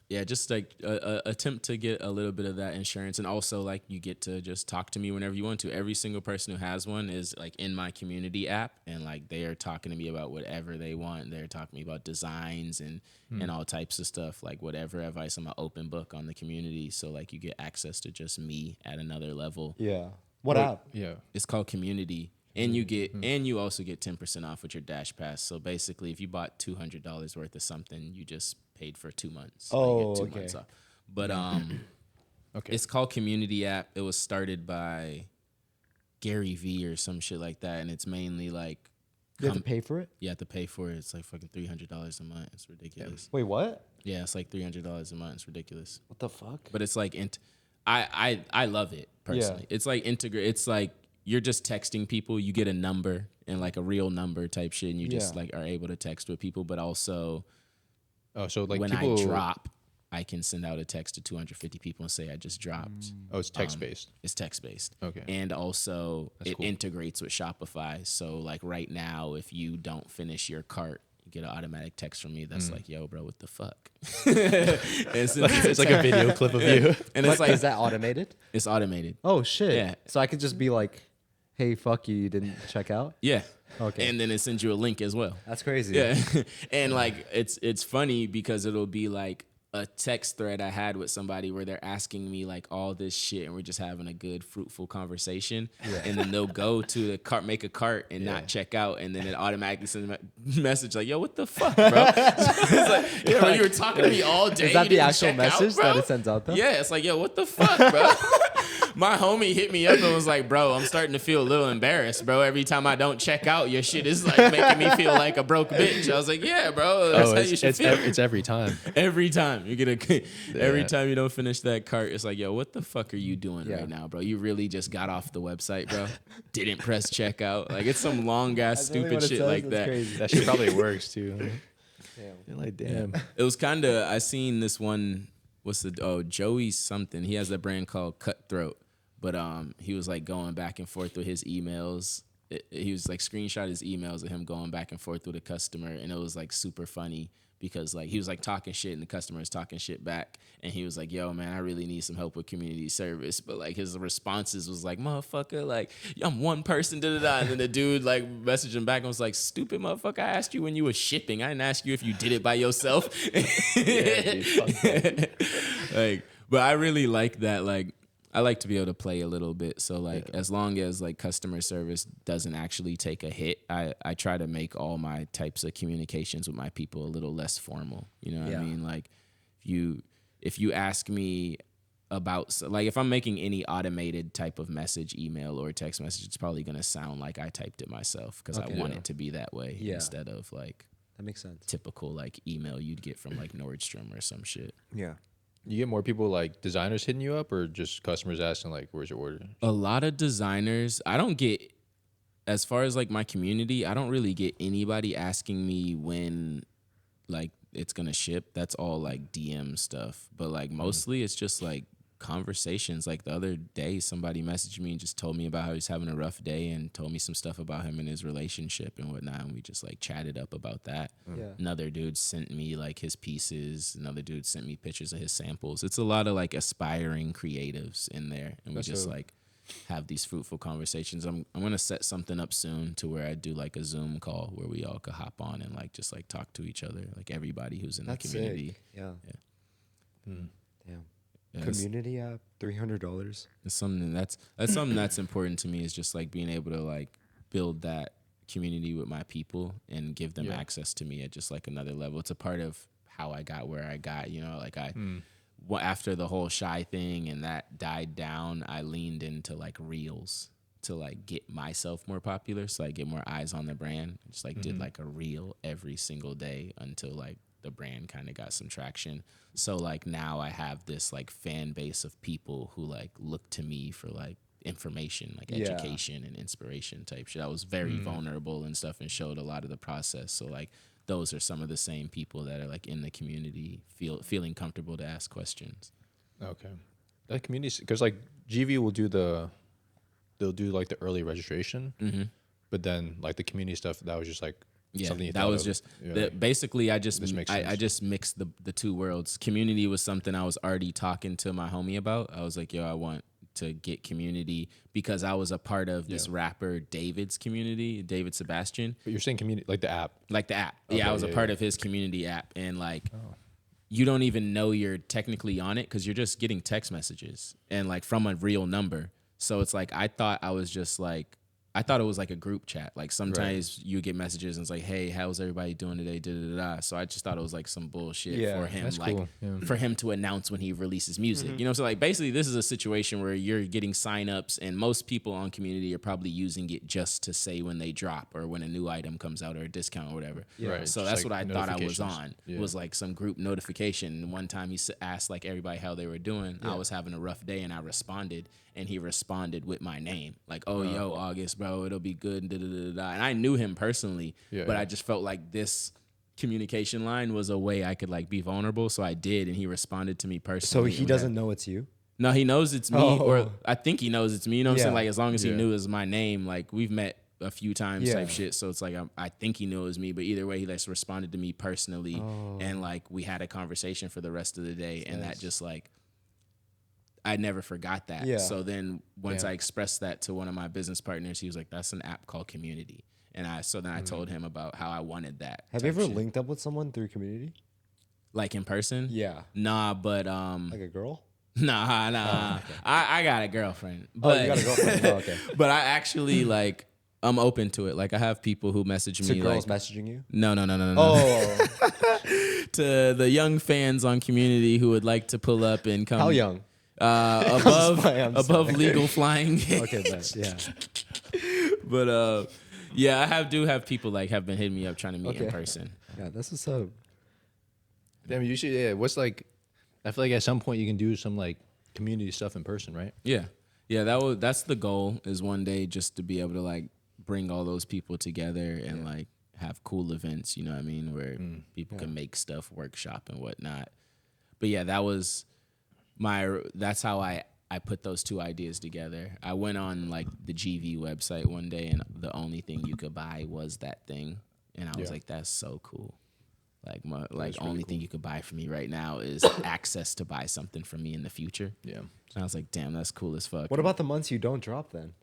Yeah, just like a attempt to get a little bit of that insurance, and also like you get to just talk to me whenever you want to. Every single person who has one is like in my community app, and like they are talking to me about whatever they want. They're talking to me about designs and all types of stuff, like whatever advice. I'm an open book on the community, so like you get access to just me at another level. Yeah. What app? Yeah. It's called Community, and you also get 10% off with your Dash Pass. So basically, if you bought $200 worth of something, you just paid for 2 months. Oh, you get 2 okay. months off. But Okay. it's called Community app. It was started by Gary V or some shit like that, and it's mainly like You have to pay for it? you have to pay for it. It's like fucking $300 a month. It's ridiculous. Wait, what? Yeah, it's like $300 a month. It's ridiculous. What the fuck? But it's like I love it personally. It's like It's like you're just texting people. You get a number and like a real number type shit, and you just like are able to text with people. But also, so like when people, I drop, I can send out a text to 250 people and say I just dropped. Oh, it's text based. It's text based. Okay. And also it cool. integrates with Shopify. So like right now, if you don't finish your cart, you get an automatic text from me that's like, "Yo, bro, what the fuck?" It's like a video clip of you. And it's like Is that automated? it's automated. Oh shit. Yeah. So I could just be like, "Hey, fuck you, you didn't check out?" Yeah. Okay. And then it sends you a link as well. That's crazy. Yeah. And like it's funny because it'll be like a text thread I had with somebody where they're asking me like all this shit and we're just having a good fruitful conversation. Yeah. And then they'll go to the cart, make a cart and not check out, and then it automatically sends a message like, "Yo, what the fuck, bro?" It's like, "Yeah, bro, you were talking to me all day." Is that you the didn't actual check message out, bro? that it sends out though? Yeah, it's like, "Yo, what the fuck, bro?" My homie hit me up and was like, "Bro, I'm starting to feel a little embarrassed, bro. Every time I don't check out, your shit is like making me feel like a broke bitch." I was like, "Yeah, bro, that's how you should feel." It's every time. Every time you get every time you don't finish that cart, it's like, "Yo, what the fuck are you doing right now, bro? You really just got off the website, bro. Didn't press checkout." Like it's some long ass stupid shit like that. Crazy. That shit probably works too. Damn. You're like, damn. It was kind of, I seen this one, Joey something. He has a brand called Cutthroat, but he was like going back and forth with his emails. He was like screenshot his emails of him going back and forth with a customer, and it was like super funny because like he was like talking shit and the customer is talking shit back, and he was like, "Yo, man, I really need some help with community service," but like his responses was like, "Motherfucker, like I'm one person, da da da," and then the dude like messaged him back and was like, "Stupid motherfucker, I asked you when you were shipping. I didn't ask you if you did it by yourself." Like, but I really like that. Like, I like to be able to play a little bit. So like, as long as like customer service doesn't actually take a hit, I try to make all my types of communications with my people a little less formal. You know what I mean? Like, if you ask me about, like, if I'm making any automated type of message, email or text message, it's probably gonna sound like I typed it myself because I want it to be that way instead of like That makes sense. typical like email you'd get from like Nordstrom or some shit. Yeah. You get more people like designers hitting you up, or just customers asking like, "Where's your order?" A lot of designers. I don't get, as far as like my community, I don't really get anybody asking me when like it's gonna ship. That's all like DM stuff. But like mostly it's just like conversations. Like the other day somebody messaged me and just told me about how he's having a rough day and told me some stuff about him and his relationship and whatnot, and we just like chatted up about that. Yeah. Another dude sent me like his pieces. Another dude sent me pictures of his samples. It's a lot of like aspiring creatives in there, and we just like have these fruitful conversations. I'm gonna set something up soon to where I do like a Zoom call where we all could hop on and like just like talk to each other, like everybody who's in the community. Sick. Yeah. Damn. Yeah, Community app, $300. it's something that's important to me, is just like being able to like build that community with my people and give them access to me at just like another level. It's a part of how I got where I got, you know, like after the whole Shy thing and that died down, I leaned into like reels to like get myself more popular, so I get more eyes on the brand. I just like did like a reel every single day until like the brand kind of got some traction. So like now I have this like fan base of people who like look to me for like information, like education and inspiration type shit. I was very vulnerable and stuff and showed a lot of the process. So like those are some of the same people that are like in the community feeling comfortable to ask questions. Okay, that community, because like GV will do they'll do like the early registration, but then like the community stuff, that was just like Yeah, something you that thought was of? just Yeah. basically I just This makes I sense. just mixed the two worlds. Community was something I was already talking to my homie about. I was like, yo, I want to get community because I was a part of this rapper David's community, David Sebastian, But you're saying community, like the app. like the app. Okay, Yeah, I was a yeah, part yeah. of his community app, and like you don't even know you're technically on it because you're just getting text messages and like from a real number. So it's like I thought it was like a group chat. Like sometimes you get messages and it's like, hey, how's everybody doing today? Da, da, da, da. So I just thought it was like some bullshit Yeah, for him, that's like cool. Yeah. for him to announce when he releases music. You know, so like basically this is a situation where you're getting signups and most people on community are probably using it just to say when they drop or when a new item comes out or a discount or whatever. Right, So just that's like what I thought I was notifications. on. Yeah. Was like some group notification. And one time he asked like everybody how they were doing. I was having a rough day and I responded, and he responded with my name, like, "Oh, yo, August, bro, it'll be good." Da, da, da, da. And I knew him personally, Yeah, but yeah. I just felt like this communication line was a way I could like be vulnerable. So I did, and he responded to me So personally. he doesn't know it's you. No, he knows it's me, or Oh. I think he knows it's me. You know what I'm saying? Yeah. Like as long as he Yeah. knew it was my name, like we've met a few times Yeah. type shit. So it's like I think he knew it was me, but either way, he just responded to me personally, and like we had a conversation for the rest of the day, and that just like I never forgot that. Yeah. So then once Yeah. I expressed that to one of my business partners, he was like, "That's an app called Community," and then I told him about how I wanted that. Have you type ever shit. linked up with someone through community? like in person? Yeah. Nah, but Like a girl? nah. I got a girlfriend. Oh, But you got a girlfriend. Oh, okay. but I actually like I'm open to it. Like I have people who message So me girls like messaging you? no. Oh, To the young fans on Community who would like to pull up and come how young? above I'm above sorry. legal flying. Okay, but yeah. But yeah, I do have people like have been hitting me up trying to meet in Okay. person. Yeah, that's what's up. Damn, you should. Yeah. What's like? I feel like at some point you can do some like community stuff in person, right? Yeah. That's the goal, is one day just to be able to like bring all those people together and like have cool events, you know what I mean, where people can make stuff, workshop and whatnot. But yeah, that's how I put those two ideas together. I went on like the GV website one day and the only thing you could buy was that thing. And I was like, that's so cool. Like only thing you could buy for me right now is access to buy something from me in the future. Yeah. And I was like, damn, that's cool as fuck. What about the months you don't drop then?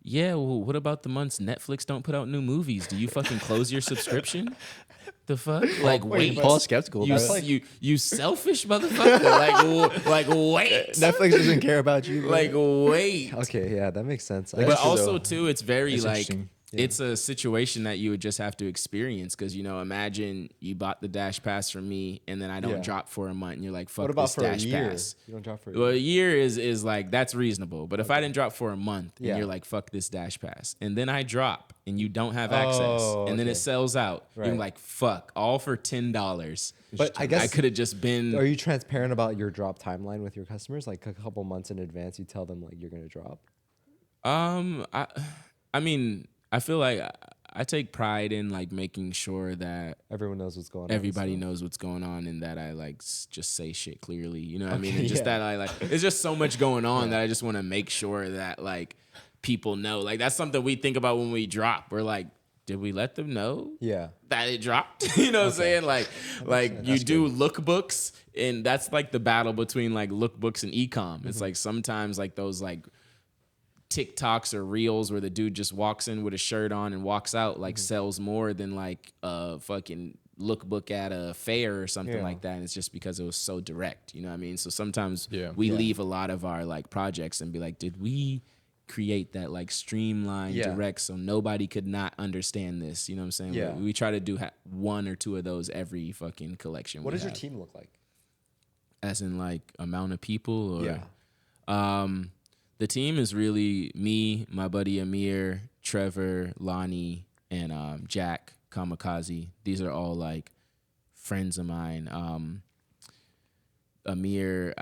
Yeah, well, what about the months Netflix don't put out new movies? Do you fucking close your subscription? The fuck? Like, wait. Paul's skeptical. You, about it. you selfish motherfucker. like wait. Netflix doesn't care about you. bro. Like, wait. Okay, yeah, that makes sense. That's But true, also, though. too, it's very It's like, interesting. it's a situation that you would just have to experience. Because, you know, imagine you bought the Dash Pass from me and then I don't Yeah. drop for a month and you're like, fuck What about this for a Dash year? Pass. You don't drop for a Well, year. a year is like, that's reasonable. But if I didn't drop for a month and Yeah. you're like, fuck this Dash Pass, and then I drop and you don't have access, and then okay. it sells out, you're Right. like, fuck, all for $10. But I guess I could have just been. Are you transparent about your drop timeline with your customers? Like a couple months in advance, you tell them like you're gonna drop. I mean, I feel like I take pride in like making sure that Everyone knows what's going on. everybody knows what's going on and that I like just say shit clearly. You know what I mean? Okay, And just yeah. that I like, it's just so much going on that I just want to make sure that like people know. Like that's something we think about when we drop. We're like, did we let them know Yeah. that it dropped? You know what I'm saying? Like you do lookbooks, and that's like the battle between like lookbooks and e-com. It's like sometimes like those like TikToks or reels where the dude just walks in with a shirt on and walks out like sells more than like a fucking lookbook at a fair or something Yeah. like that. And it's just because it was so direct, you know what I mean? So sometimes Yeah. we leave a lot of our like projects and be like, did we create that like streamlined Yeah. direct so nobody could not understand this? You know what I'm saying? Yeah. We try to do one or two of those every fucking collection. What we does your have. team look like? As in like amount of people? Or, Yeah. The team is really me, my buddy Amir, Trevor, Lonnie, and Jack Kamikaze. These are all like friends of mine. Amir,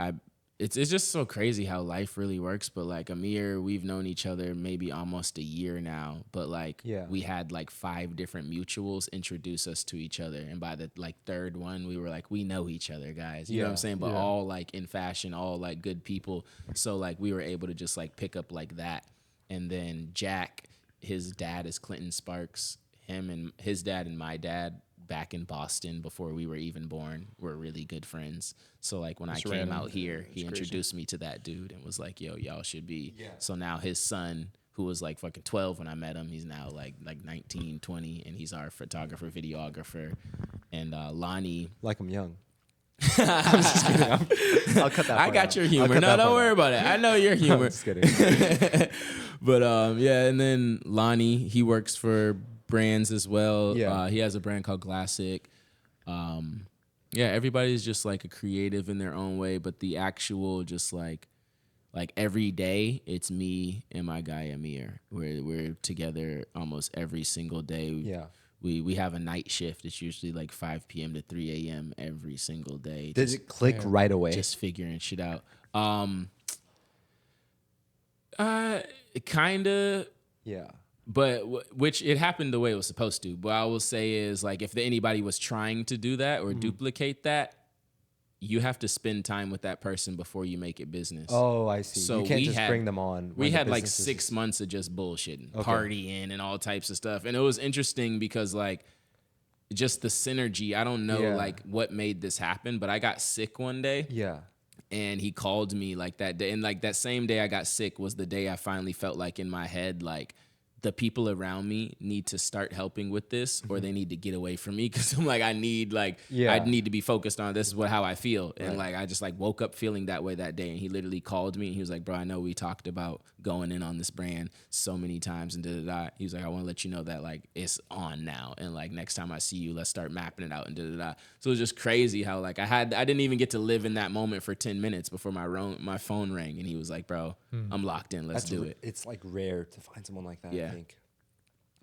it's just so crazy how life really works. But like Amir, we've known each other maybe almost a year now. But like we had like 5 different mutuals introduce us to each other, and by the like third one, we were like, we know each other, guys. You know what I'm saying? But all like in fashion, all like good people. So like we were able to just like pick up like that. And then Jack, his dad is Clinton Sparks. him and his dad and my dad back in Boston before we were even born were really good friends. So like when I came out here, he introduced me to that dude and was like, yo, y'all should be. Yeah. So now his son, who was like fucking 12 when I met him, he's now like 19, 20, and he's our photographer, videographer. And Lonnie. Like I'm young. I'm just kidding. I'll cut that. I got out. your humor. No, don't worry about it. I know your humor. I'm just kidding. But yeah, and then Lonnie, he works for brands as well. Yeah. He has a brand called Classic. Yeah, everybody's just like a creative in their own way, but the actual just like every day, it's me and my guy Amir. We're together almost every single day. Yeah. We have a night shift. It's usually like 5 p.m. to 3 a.m. every single day. Does it click right away? Just figuring shit out. Kinda. Yeah. But which it happened the way it was supposed to. But I will say is like if anybody was trying to do that or duplicate that, you have to spend time with that person before you make it business. Oh, I see. So you can't we just had- bring them on. We when the had like business is- 6 months of just bullshitting, Okay. partying and all types of stuff. And it was interesting because like just the synergy, I don't know Yeah. like what made this happen, but I got sick one day Yeah. and he called me like that day. And like that same day I got sick was the day I finally felt like in my head, like the people around me need to start helping with this or they need to get away from me. Cause I'm like, I need to be focused on this is how I feel. And like, I just like woke up feeling that way that day. And he literally called me and he was like, bro, I know we talked about going in on this brand so many times and da-da-da. He was like, I want to let you know that like it's on now. And like next time I see you, let's start mapping it out and da-da-da. So it was just crazy how like I didn't even get to live in that moment for 10 minutes before my phone rang. And he was like, bro, I'm locked in. Let's do it. It's like rare to find someone like that. Yeah. I think.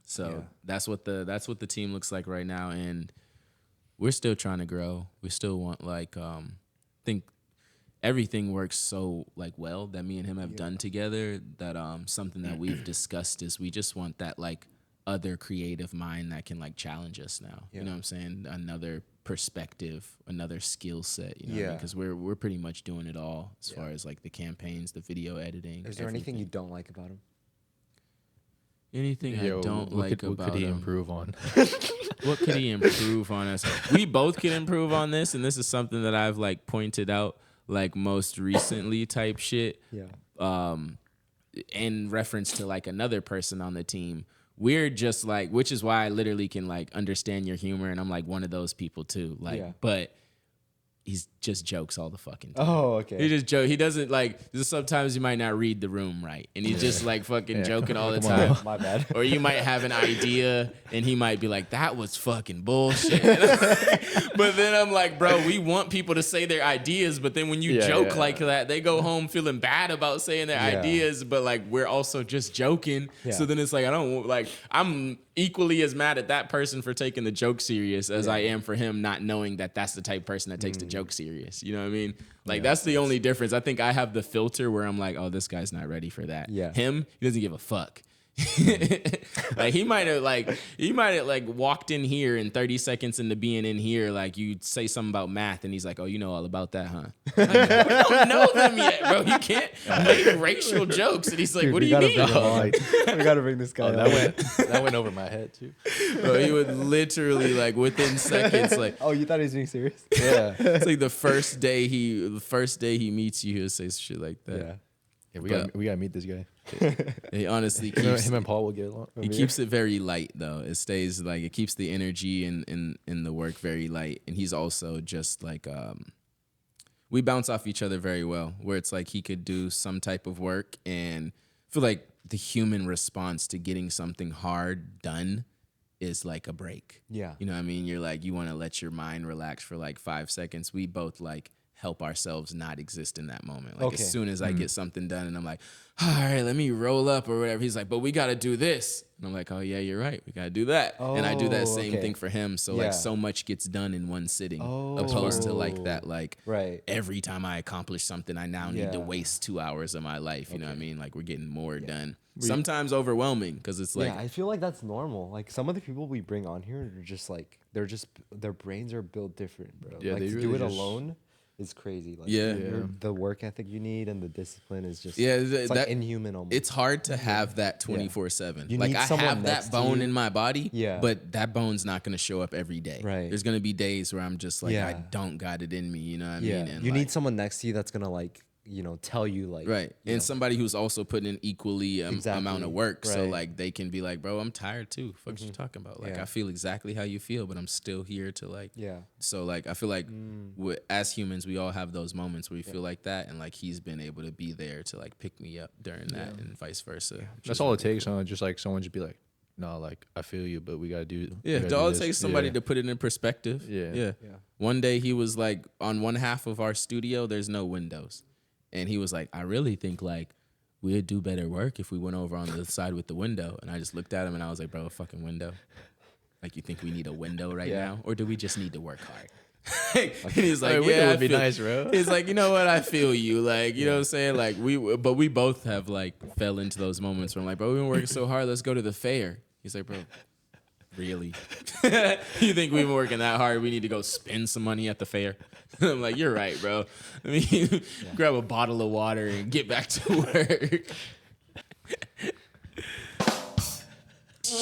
So that's what the team looks like right now, and we're still trying to grow. We still want like think everything works so like well that me and him have done together that something that we've discussed is we just want that like other creative mind that can like challenge us now. You know what I'm saying? Another perspective, another skill set. You know, because we're pretty much doing it all as far as like the campaigns, the video editing. Is there anything you don't like about him? Anything I don't like about what could he him? improve on? What could he improve on us? We both can improve on this, and this is something that I've like pointed out like most recently type shit. Yeah. In reference to like another person on the team. We're just like, which is why I literally can like understand your humor, and I'm like one of those people too. Like, but he's just jokes all the fucking time. Oh, okay. He just joke. He doesn't like. Just sometimes you might not read the room right, and he's just like fucking joking all the time. My bad. Or you might have an idea, and he might be like, "That was fucking bullshit." But then I'm like, "Bro, we want people to say their ideas, but then when you joke like that, they go home feeling bad about saying their ideas. But like, we're also just joking. Yeah. So then it's like, I don't like. I'm equally as mad at that person for taking the joke serious as I am for him not knowing that that's the type of person that takes the joke serious. You know what I mean? Like that's the only difference. I think I have the filter where I'm like, oh, this guy's not ready for that. Yeah. Him, he doesn't give a fuck. Like he might have walked in here and 30 seconds into being in here, like you say something about math and he's like, oh, you know all about that, huh? Like, we don't know them yet, bro. You can't make racial jokes. And he's like, Dude, what do you mean? We gotta bring this guy. That went over my head too. Bro, he would literally like within seconds, like, Oh, you thought he was being serious? Yeah. it's like the first day he meets you, he'll say shit like that. Yeah, we gotta meet this guy. He honestly Him keeps him and Paul will get along. he keeps it very light though. It stays like it keeps the energy in the work very light. And he's also just like we bounce off each other very well. Where it's like he could do some type of work and feel like the human response to getting something hard done is like a break. Yeah. You know what I mean? You're like, you want to let your mind relax for like 5 seconds. We both like help ourselves not exist in that moment. Like as soon as I get something done and I'm like, all right, let me roll up or whatever. He's like, but we got to do this. And I'm like, oh yeah, you're right. We got to do that. And I do that same thing for him. So like so much gets done in one sitting opposed to like that, like every time I accomplish something, I now need to waste 2 hours of my life. You know what I mean? Like we're getting more done. Sometimes overwhelming because it's like, I feel like that's normal. Like some of the people we bring on here are just like, their brains are built different, bro. Yeah, like they to really do it just- alone is crazy. Like Yeah. the work ethic you need and the discipline is just Yeah, it's like that- inhuman almost. It's hard to have that 24/7. You Like need I someone have next that to bone you. in my body, Yeah. but that bone's not going to show up every day. Right. There's going to be days where I'm just like, I Yeah. don't got it in me. You know what I yeah. mean? And You like, need someone next to you that's gonna like tell you like right, you and know. somebody who's also putting in equally Exactly. amount of work, so Right. like they can be like, bro, I'm tired too. What you talking about? Like Yeah. I feel exactly how you feel, but I'm still here to like. Yeah. So like I feel like as humans, we all have those moments where we feel like that, and like he's been able to be there to like pick me up during that, and vice versa. which That's is all it really takes. Just like someone just be like, no, like I feel you, but we gotta do. Yeah, all it takes somebody to put it in perspective. Yeah. yeah. One day he was like, on one half of our studio, there's no windows, and he was like, I really think like we'd do better work if we went over on the side with the window. And I just looked at him and I was like, bro, a fucking window? Like you think we need a window right now, or do we just need to work hard? And he's like, window yeah, would be I feel-" nice, bro. He's like, you know what? I feel you. Like, you know what I'm saying? Like but we both have like fell into those moments where I'm like, bro, we've been working so hard. Let's go to the fair. He's like, bro, really? You think we've been working that hard? We need to go spend some money at the fair? I'm like, you're right, bro. I mean, grab a bottle of water and get back to work. We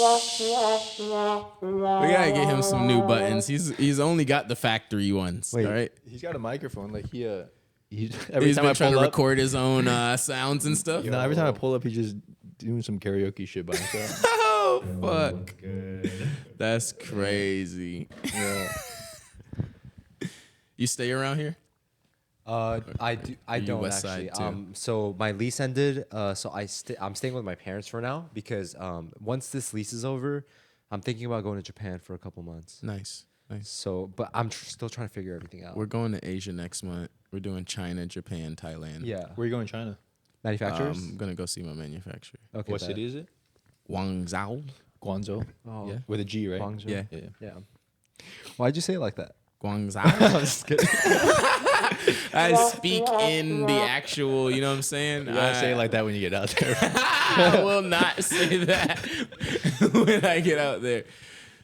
gotta get him some new buttons. He's only got the factory ones. Wait. All right. He's got a microphone. Like he He's every time been I trying pull to up, record his own sounds and stuff. no, every time I pull up, he's just doing some karaoke shit by himself. Oh fuck. That's crazy. Yeah. You stay around here? I do. I you don't West actually. Side, too? So my lease ended. So I'm staying with my parents for now because once this lease is over, I'm thinking about going to Japan for a couple months. Nice. Nice. So, but I'm still trying to figure everything out. We're going to Asia next month. We're doing China, Japan, Thailand. Yeah. Where you going, China? Manufacturers. I'm gonna go see my manufacturer. Okay. What bet. city is it? Guangzhou. Guangzhou. Oh. Yeah. With a G, right? Guangzhou? Yeah. Yeah. Yeah. Why'd you say it like that? Guangzhou. I'm just kidding. I speak in the actual, you know what I'm saying? You gotta say it like that when you get out there. I will not say that when I get out there.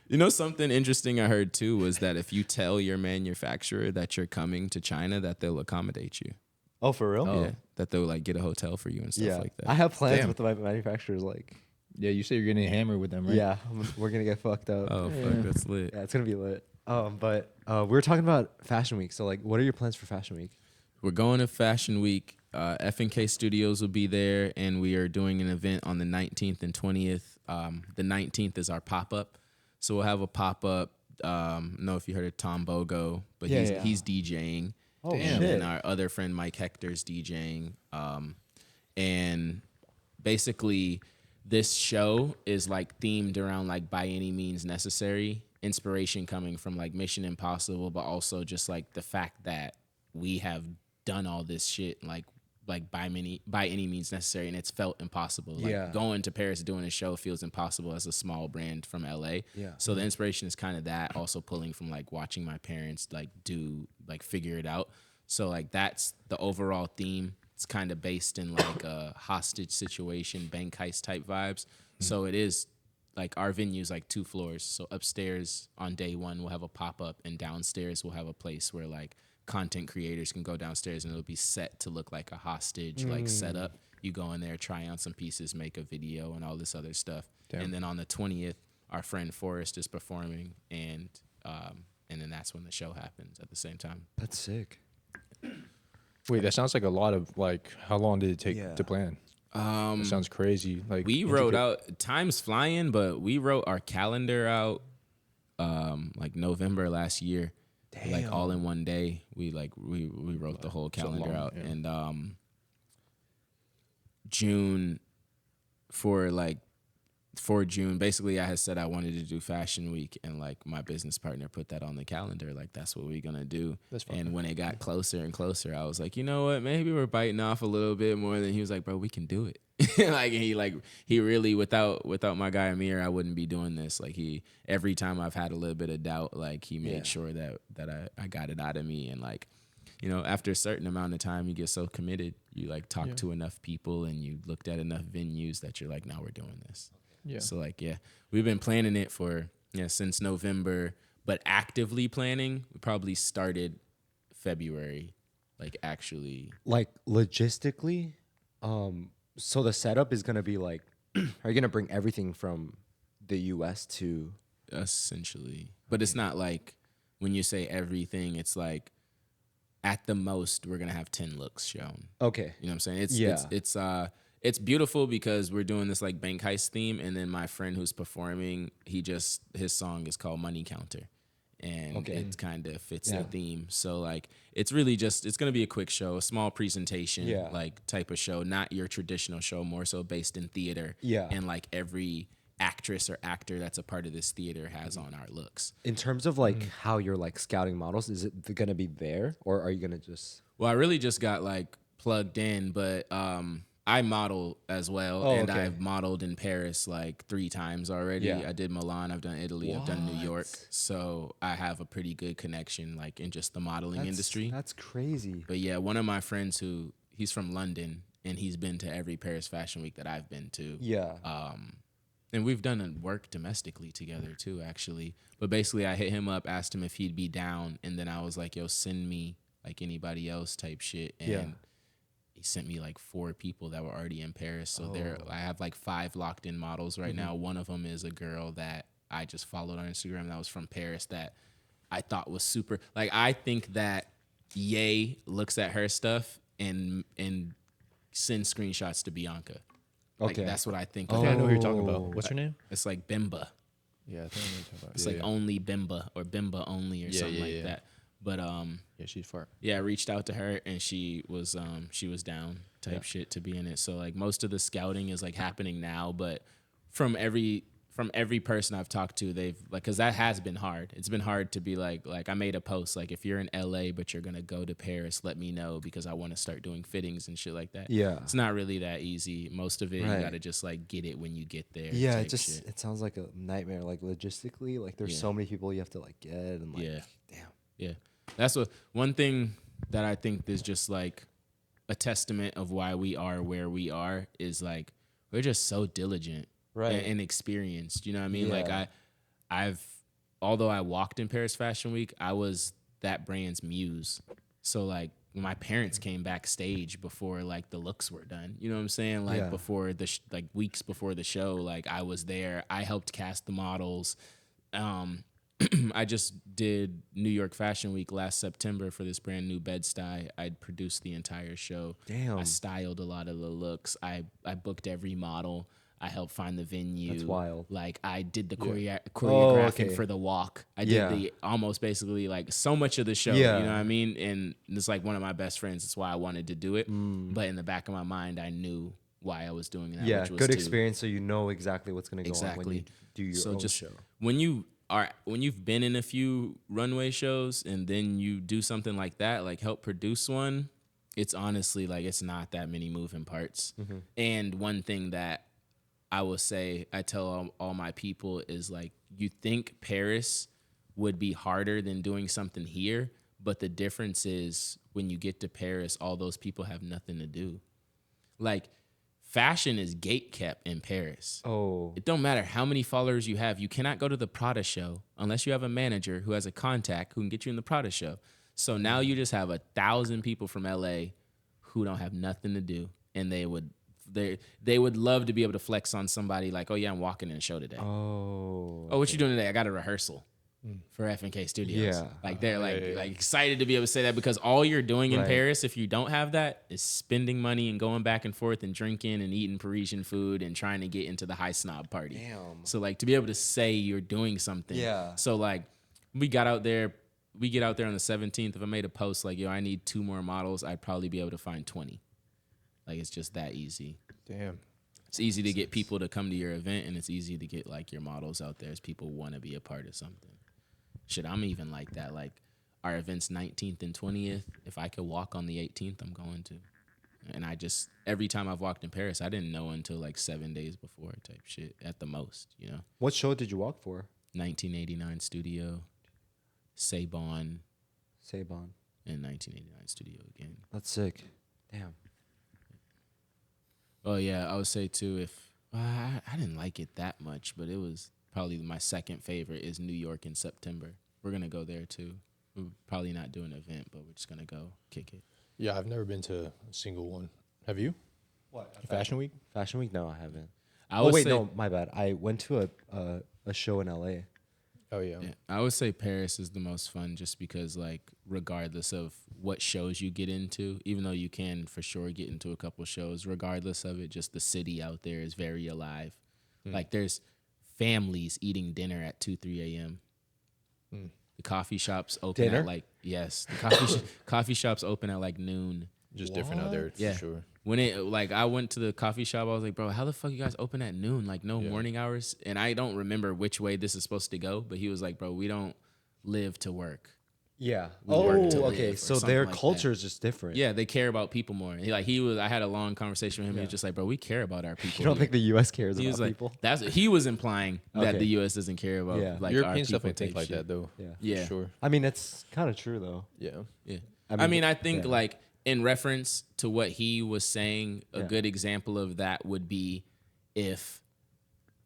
You know, something interesting I heard too was that if you tell your manufacturer that you're coming to China, that they'll accommodate you. Oh, for real? Yeah, that they'll like get a hotel for you and stuff Yeah. like that. I have plans Damn. with my manufacturers. Like, Yeah, you say you're getting hammered with them, right? yeah, we're gonna get fucked up. Oh fuck, that's lit. Yeah, it's gonna be lit. But we were talking about Fashion Week. So, like, what are your plans for Fashion Week? We're going to Fashion Week. FNK Studios will be there, and we are doing an event on the 19th and 20th. The 19th is our pop-up. So we'll have a pop-up. I don't know if you heard of Tom Bogo, but Yeah. he's DJing. Oh, and shit. then our other friend Mike Hector's DJing. And basically, this show is like themed around like by any means necessary. Inspiration coming from like Mission Impossible, but also just like the fact that we have done all this shit like by any means necessary, and it's felt impossible. Like Yeah. going to Paris doing a show feels impossible as a small brand from LA. Yeah. So the inspiration is kind of that, also pulling from like watching my parents figure it out. So like that's the overall theme. It's kind of based in like a hostage situation, bank heist type vibes. So it is like our venue's like 2 floors. So upstairs on day 1 we'll have a pop-up, and downstairs we'll have a place where like content creators can go downstairs and it'll be set to look like a hostage like setup. You go in there, try on some pieces, make a video and all this other stuff. Damn. And then on the 20th, our friend Forrest is performing, and then that's when the show happens at the same time. That's sick. Wait, that sounds like a lot of like. How long did it take Yeah. to plan? That sounds crazy. Like We wrote intricate. out, time's flying, but we wrote our calendar out like November last year. Like all in one day. We wrote the whole calendar long, out. yeah. And June for June, basically I had said I wanted to do Fashion Week, and like my business partner put that on the calendar. Like that's what we're gonna do. That's fucking and when it got closer and closer, I was like, you know what? Maybe we're biting off a little bit more than he was like, bro, we can do it. he really without my guy Amir, I wouldn't be doing this. Like every time I've had a little bit of doubt, like he made sure that I got it out of me. And like, you know, after a certain amount of time, you get so committed. You like talk to enough people and you looked at enough venues that you're like, now we're doing this. Yeah. So like, we've been planning it for since November, but actively planning we probably started February. like actually Like logistically, so the setup is gonna be like, are you gonna bring everything from the U.S. to? essentially. But it's not like when you say everything, it's like at the most we're gonna have 10 looks shown. Okay. You know what I'm saying? It's Yeah. it's beautiful because we're doing this like bank heist theme, and then my friend who's performing, his song is called Money Counter, and Okay. it kind of fits Yeah. the theme. So like it's really just it's gonna be a quick show, a small presentation, Yeah. like type of show, not your traditional show, more so based in theater. Yeah. And like every actress or actor that's a part of this theater has on our looks. In terms of like how you're like scouting models, is it gonna be there, or are you gonna just? Well, I really just got like plugged in, but I model as well, Oh, and okay. I've modeled in Paris like 3 times already. Yeah. I did Milan, I've done Italy, I've done New York, What? so I have a pretty good connection like in just the modeling industry. That's crazy. But yeah, one of my friends he's from London, and he's been to every Paris Fashion Week that I've been to. Yeah. And we've done work domestically together too, actually. But basically, I hit him up, asked him if he'd be down, and then I was like, "Yo, send me like anybody else type shit." And Yeah. he sent me like 4 people that were already in Paris. So Oh. I have like 5 locked in models right now. One of them is a girl that I just followed on Instagram that was from Paris that I thought was super. Like I think that Ye looks at her stuff and sends screenshots to Bianca. Like, Okay. that's what I think. I Of think I her. know who you're talking Oh. about. What's her name? It's like Bimba. Yeah, I think I know who you're talking about. It's like only Bimba or Bimba only or Yeah, something yeah, like yeah. that. But Yeah, she's far. yeah, I reached out to her and she was down type shit to be in it. So like most of the scouting is like happening now, but from every person I've talked to, they've like, cause that has been hard. It's been hard to be like I made a post like, if you're in LA but you're gonna go to Paris, let me know because I want to start doing fittings and shit like that. Yeah. It's not really that easy. Most of it Right. you gotta just like get it when you get there. Yeah, type it just shit. it sounds like a nightmare. Like logistically, like there's Yeah. so many people you have to like get and like. Yeah. Damn. Yeah. That's one thing that I think is just like a testament of why we are where we are is like we're just so diligent Right. and experienced. You know what I mean? Like Yeah. although I walked in Paris Fashion Week, I was that brand's muse. So like when my parents came backstage before like the looks were done, you know what I'm saying? Like Yeah. before like weeks before the show, like I was there. I helped cast the models. I just did New York Fashion Week last September for this brand new Bed-Stuy. I'd produced the entire show. Damn. I styled a lot of the looks. I booked every model. I helped find the venue. That's wild. Like I did the Oh, choreographing okay. for the walk. I Yeah. did the almost basically like so much of the show. Yeah. You know what I mean? And it's like one of my best friends. That's why I wanted to do it. But in the back of my mind, I knew why I was doing that. Yeah, which was good to- experience, so you know exactly what's gonna go on when Exactly. you do your So own just show. when you've been in a few runway shows and then you do something like that, like help produce one, it's honestly like it's not that many moving parts. And one thing that I will say, I tell all my people is like, you think Paris would be harder than doing something here, but the difference is when you get to Paris, all those people have nothing to do. Like fashion is gate kept in Paris. Oh, It don't matter how many followers you have. You cannot go to the Prada show unless you have a manager who has a contact who can get you in the Prada show. So now you just have 1,000 people from LA who don't have nothing to do, and they would love to be able to flex on somebody like, oh yeah, I'm walking in a show today. oh, Oh, what you doing today? I got a rehearsal for FNK Studios. Yeah. Like they're like excited to be able to say that because all you're doing in Right. Paris, if you don't have that, is spending money and going back and forth and drinking and eating Parisian food and trying to get into the high snob party. Damn. So like to be able to say you're doing something. Yeah. So like we get out there on the 17th. If I made a post like, yo, I need 2 more models, I'd probably be able to find 20. Like it's just that easy. Damn. It's easy to get people to come to your event, and it's easy to get like your models out there as people want to be a part of something. Shit, I'm even like that. Like our event's 19th and 20th. If I could walk on the 18th, I'm going to. And I just every time I've walked in Paris, I didn't know until like 7 days before type shit at the most. You know, What show did you walk for? 1989 Studio, Sabon, Sabon. and 1989 Studio again. That's sick. Damn. Oh yeah, I would say too. If I didn't like it that much, but it was probably my second favorite is New York in September. We're gonna go there too. We're probably not doing an event, but we're just gonna go kick it. Yeah, I've never been to a single one. Have you? What? Fashion Week? Fashion Week? No, I haven't. I Oh would wait, say, no, my bad. I went to a show in LA. Oh yeah. yeah, I would say Paris is the most fun just because, like, regardless of what shows you get into, even though you can for sure get into a couple shows, regardless of it, just the city out there is very alive. Like, there's families eating dinner at 2, 3 a.m. The coffee shops open Dinner? at like, yes, the coffee shops open at like noon. Just different out there Yeah. for sure. When it, like, I went to the coffee shop, I was like, bro, how the fuck you guys open at noon? Like, no morning hours? And I don't remember which way this is supposed to go, but he was like, bro, we don't live to work. Yeah. We work to okay. live or So something their like culture that. is just different. Yeah, they care about people more. And I had a long conversation with him. He was just like, bro, we care about our people. You don't here. think the U.S. cares He about was like, people? that's what he was implying that Okay. the U.S. doesn't care about Yeah. like our Europeans people definitely think type like shit. that though. Yeah. Yeah. For sure. I mean, it's kind of true though. Yeah. Yeah. I mean, I think yeah. like in reference to what he was saying, a Yeah. good example of that would be if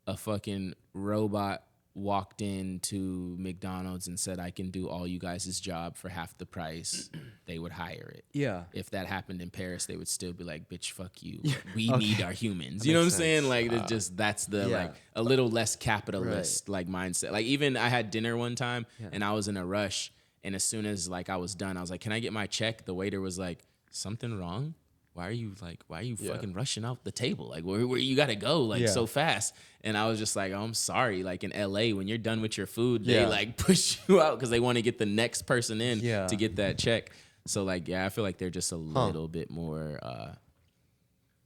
a fucking robot walked into McDonald's and said, I can do all you guys' job for half the price, they would hire it. Yeah. If that happened in Paris, they would still be like, bitch, fuck you. We Okay. need our humans. That You know what I'm makes saying? sense. Like, it's just, that's the, yeah. like, a little less capitalist, like, mindset. Like, even I had dinner one time and I was in a rush. And as soon as, like, I was done, I was like, can I get my check? The waiter was like, something wrong? Why are you fucking rushing out the table? Like, where you gotta go, like, so fast? And I was just like, oh, I'm sorry. Like, in LA, when you're done with your food, they like push you out because they want to get the next person in to get that check. So, like, yeah, I feel like they're just a little bit more,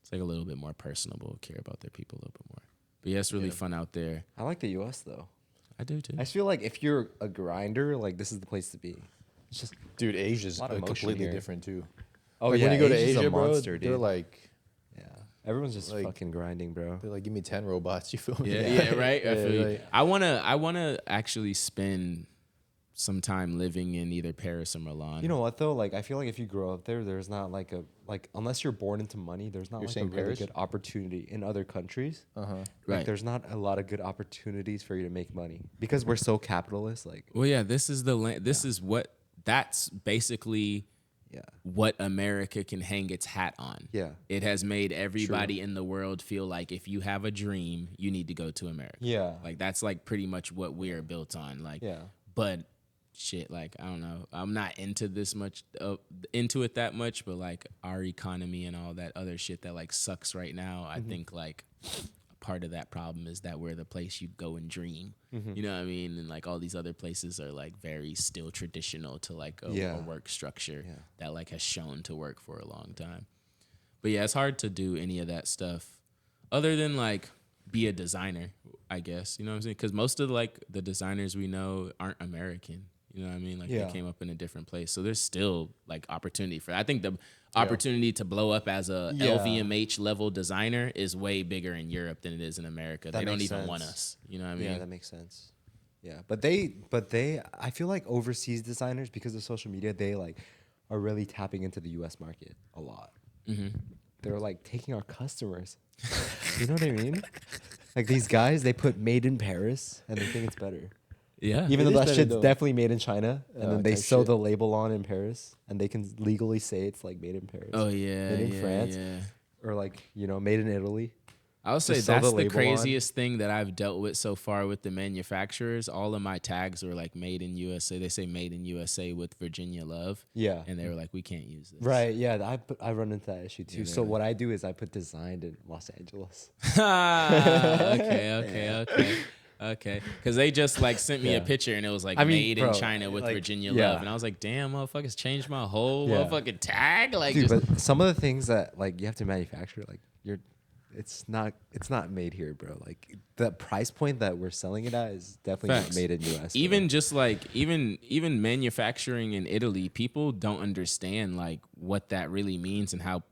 it's like a little bit more personable, care about their people a little bit more. But yeah, it's really fun out there. I like the U.S. though. I do too. I just feel like if you're a grinder, like this is the place to be. It's just Dude, Asia's lot of motion completely here. different too. oh Like yeah, when you go to Asia's a Asia, bro, monster, they're dude. like Everyone's just like- fucking grinding, bro. they're like, give me 10 robots. You feel me? Yeah, right. I Yeah, feel you. like- I wanna actually spend some time living in either Paris or Milan. You know what though? Like I feel like if you grow up there, there's not like unless you're born into money, there's not You're like a saying really Paris? good opportunity in other countries. Uh-huh. Like Right. there's not a lot of good opportunities for you to make money because we're so capitalist. Like Well, yeah, this is the land. This is what. That's basically yeah, what America can hang its hat on. Yeah. It has made everybody in the world feel like if you have a dream, you need to go to America. yeah, Like that's like pretty much what we are built on. Like, yeah. but shit, like I don't know, I'm not into this much, into it that much. But like our economy and all that other shit that like sucks right now, I think like part of that problem is that we're the place you go and dream. You know what I mean? And like all these other places are like very still traditional to like a work structure that like has shown to work for a long time. But yeah, it's hard to do any of that stuff other than like be a designer, I guess. You know what I'm saying? Because most of like the designers we know aren't American. You know what I mean? Like they came up in a different place. So there's still like opportunity for, I think the opportunity to blow up as a LVMH level designer is way bigger in Europe than it is in America. That They don't makes even want sense. us. You know what I mean? Yeah, that makes sense. Yeah, but they, I feel like overseas designers, because of social media, they like are really tapping into the U.S. market a lot. They're like taking our customers. You know what I mean? Like these guys, they put "made in Paris" and they think it's better, Yeah. even It though is that better shit's though. definitely made in China, and then they type sew shit. the label on in Paris, and they can legally say it's like made in Paris. Oh yeah. Made in yeah, France. Yeah. Or like made in Italy. I would say Just sew that's the the label on. craziest thing that I've dealt with so far with the manufacturers. All of my tags were like made in USA. They say made in USA with Virginia Love. Yeah. And they were like, we can't use this. Right, yeah, I run into that issue too. Yeah, So they're what I do is I put designed in Los Angeles. Okay. Because they just like sent me a Yeah. picture and it was like I mean, made in bro, China with like, Virginia yeah. Love. And I was like, damn, motherfuckers changed my whole Yeah. motherfucking tag. Like, Dude, just, but some of the things that like you have to manufacture, like it's not made here, bro. Like the price point that we're selling it at is definitely Facts. not made in US. bro. even just like even manufacturing in Italy, people don't understand like what that really means and how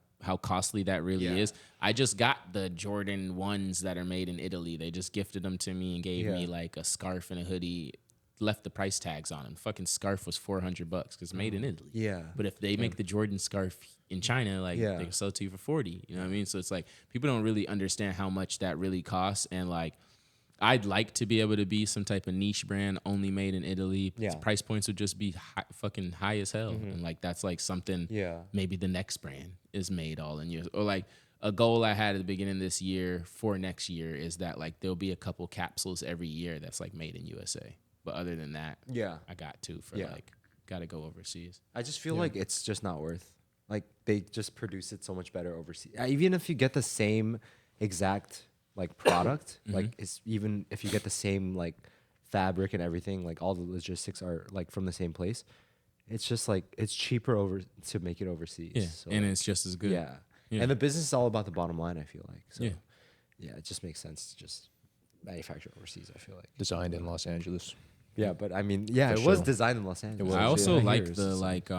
costly that really is. I just got the Jordan 1s that are made in Italy. They just gifted them to me and gave me like a scarf and a hoodie, left the price tags on them. Fucking scarf was $400 because made in Italy. Yeah. But if they make the Jordan scarf in China, like Yeah. they can sell it to you for $40. You know what I mean? So it's like people don't really understand how much that really costs. And like I'd like to be able to be some type of niche brand only made in Italy. Yeah. Price points would just be fucking high as hell. And like, that's like something maybe the next brand is made all in US. Or like a goal I had at the beginning of this year for next year is that like there'll be a couple capsules every year that's like made in USA. But other than that, I got to like, got to go overseas. I just feel like it's just not worth. Like they just produce it so much better overseas. Even if you get the same exact like product, like it's even if you get the same like fabric and everything, like all the logistics are like from the same place. It's just like it's cheaper over to make it overseas. Yeah, So, and it's just as good. yeah. And the business is all about the bottom line. I feel like so. Yeah. It just makes sense to just manufacture overseas. I feel like Designed in Los Angeles. Yeah, but I mean, yeah, For it was sure. designed in Los Angeles. I also Yeah. like Here's the some- like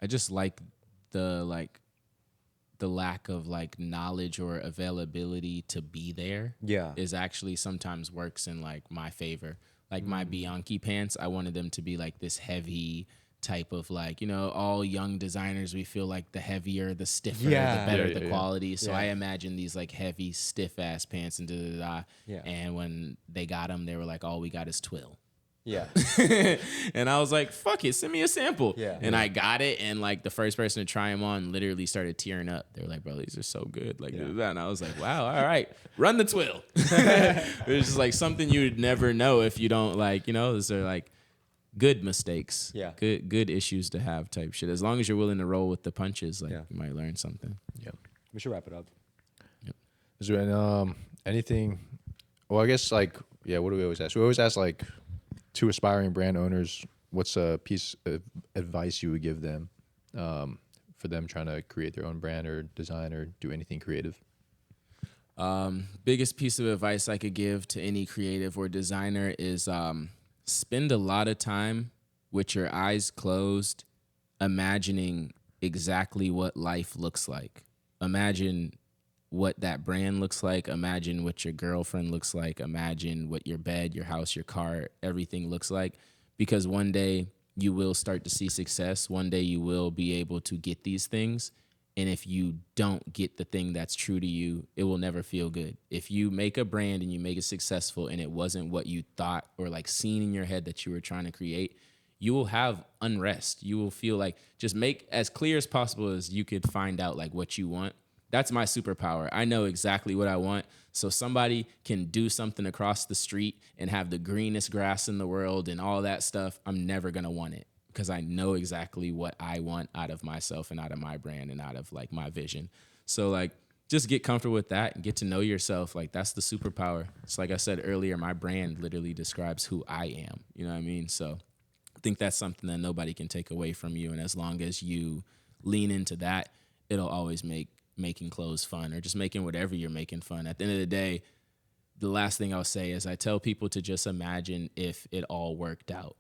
I just like the lack of like knowledge or availability to be there. Yeah. Is actually sometimes works in like my favor. Like my Bianchi pants, I wanted them to be like this heavy type of like, you know, all young designers, we feel like the heavier, the stiffer, the better the quality. So I imagine these like heavy, stiff ass pants and Yeah. And when they got them, they were like, all we got is twill. Yeah. And I was like, fuck it, send me a sample. Yeah. And I got it, and like the first person to try them on literally started tearing up. They were like, bro, these are so good. Like, and I was like, wow, all right, run the twill. It was just like something you would never know if you don't like, you know, those are like good mistakes. Yeah. Good issues to have type shit. As long as you're willing to roll with the punches, like you might learn something. Yeah. We should wrap it up. Is there anything? Well, I guess like what do we always ask? We always ask like to aspiring brand owners, what's a piece of advice you would give them for them trying to create their own brand or design or do anything creative? Biggest piece of advice I could give to any creative or designer is spend a lot of time with your eyes closed, imagining exactly what life looks like. Imagine what that brand looks like. Imagine what your girlfriend looks like. Imagine what your bed, your house, your car, everything looks like. Because one day you will start to see success. One day you will be able to get these things. And if you don't get the thing that's true to you, it will never feel good. If you make a brand and you make it successful and it wasn't what you thought or like seen in your head that you were trying to create, you will have unrest. You will feel like just make as clear as possible as you could find out like what you want. That's my superpower. I know exactly what I want. So somebody can do something across the street and have the greenest grass in the world and all that stuff. I'm never going to want it because I know exactly what I want out of myself and out of my brand and out of like my vision. So like just get comfortable with that and get to know yourself. Like that's the superpower. It's like I said earlier, my brand literally describes who I am. You know what I mean? So I think that's something that nobody can take away from you. And as long as you lean into that, it'll always make making clothes fun or just making whatever you're making fun. At the end of the day, the last thing I'll say is I tell people to just imagine if it all worked out.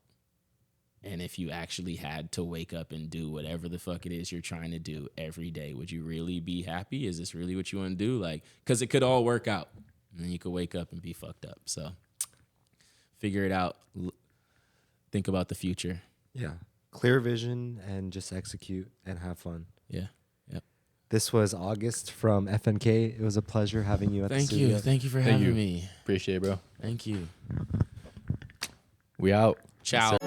And if you actually had to wake up and do whatever the fuck it is you're trying to do every day, would you really be happy? Is this really what you want to do? Like, because it could all work out and then you could wake up and be fucked up. So figure it out. Think about the future. Yeah. Clear vision and just execute and have fun. Yeah. Yep. This was August from FNK. It was a pleasure having you at the studio. Thank you for having me. Appreciate it, bro. Thank you. We out. Ciao.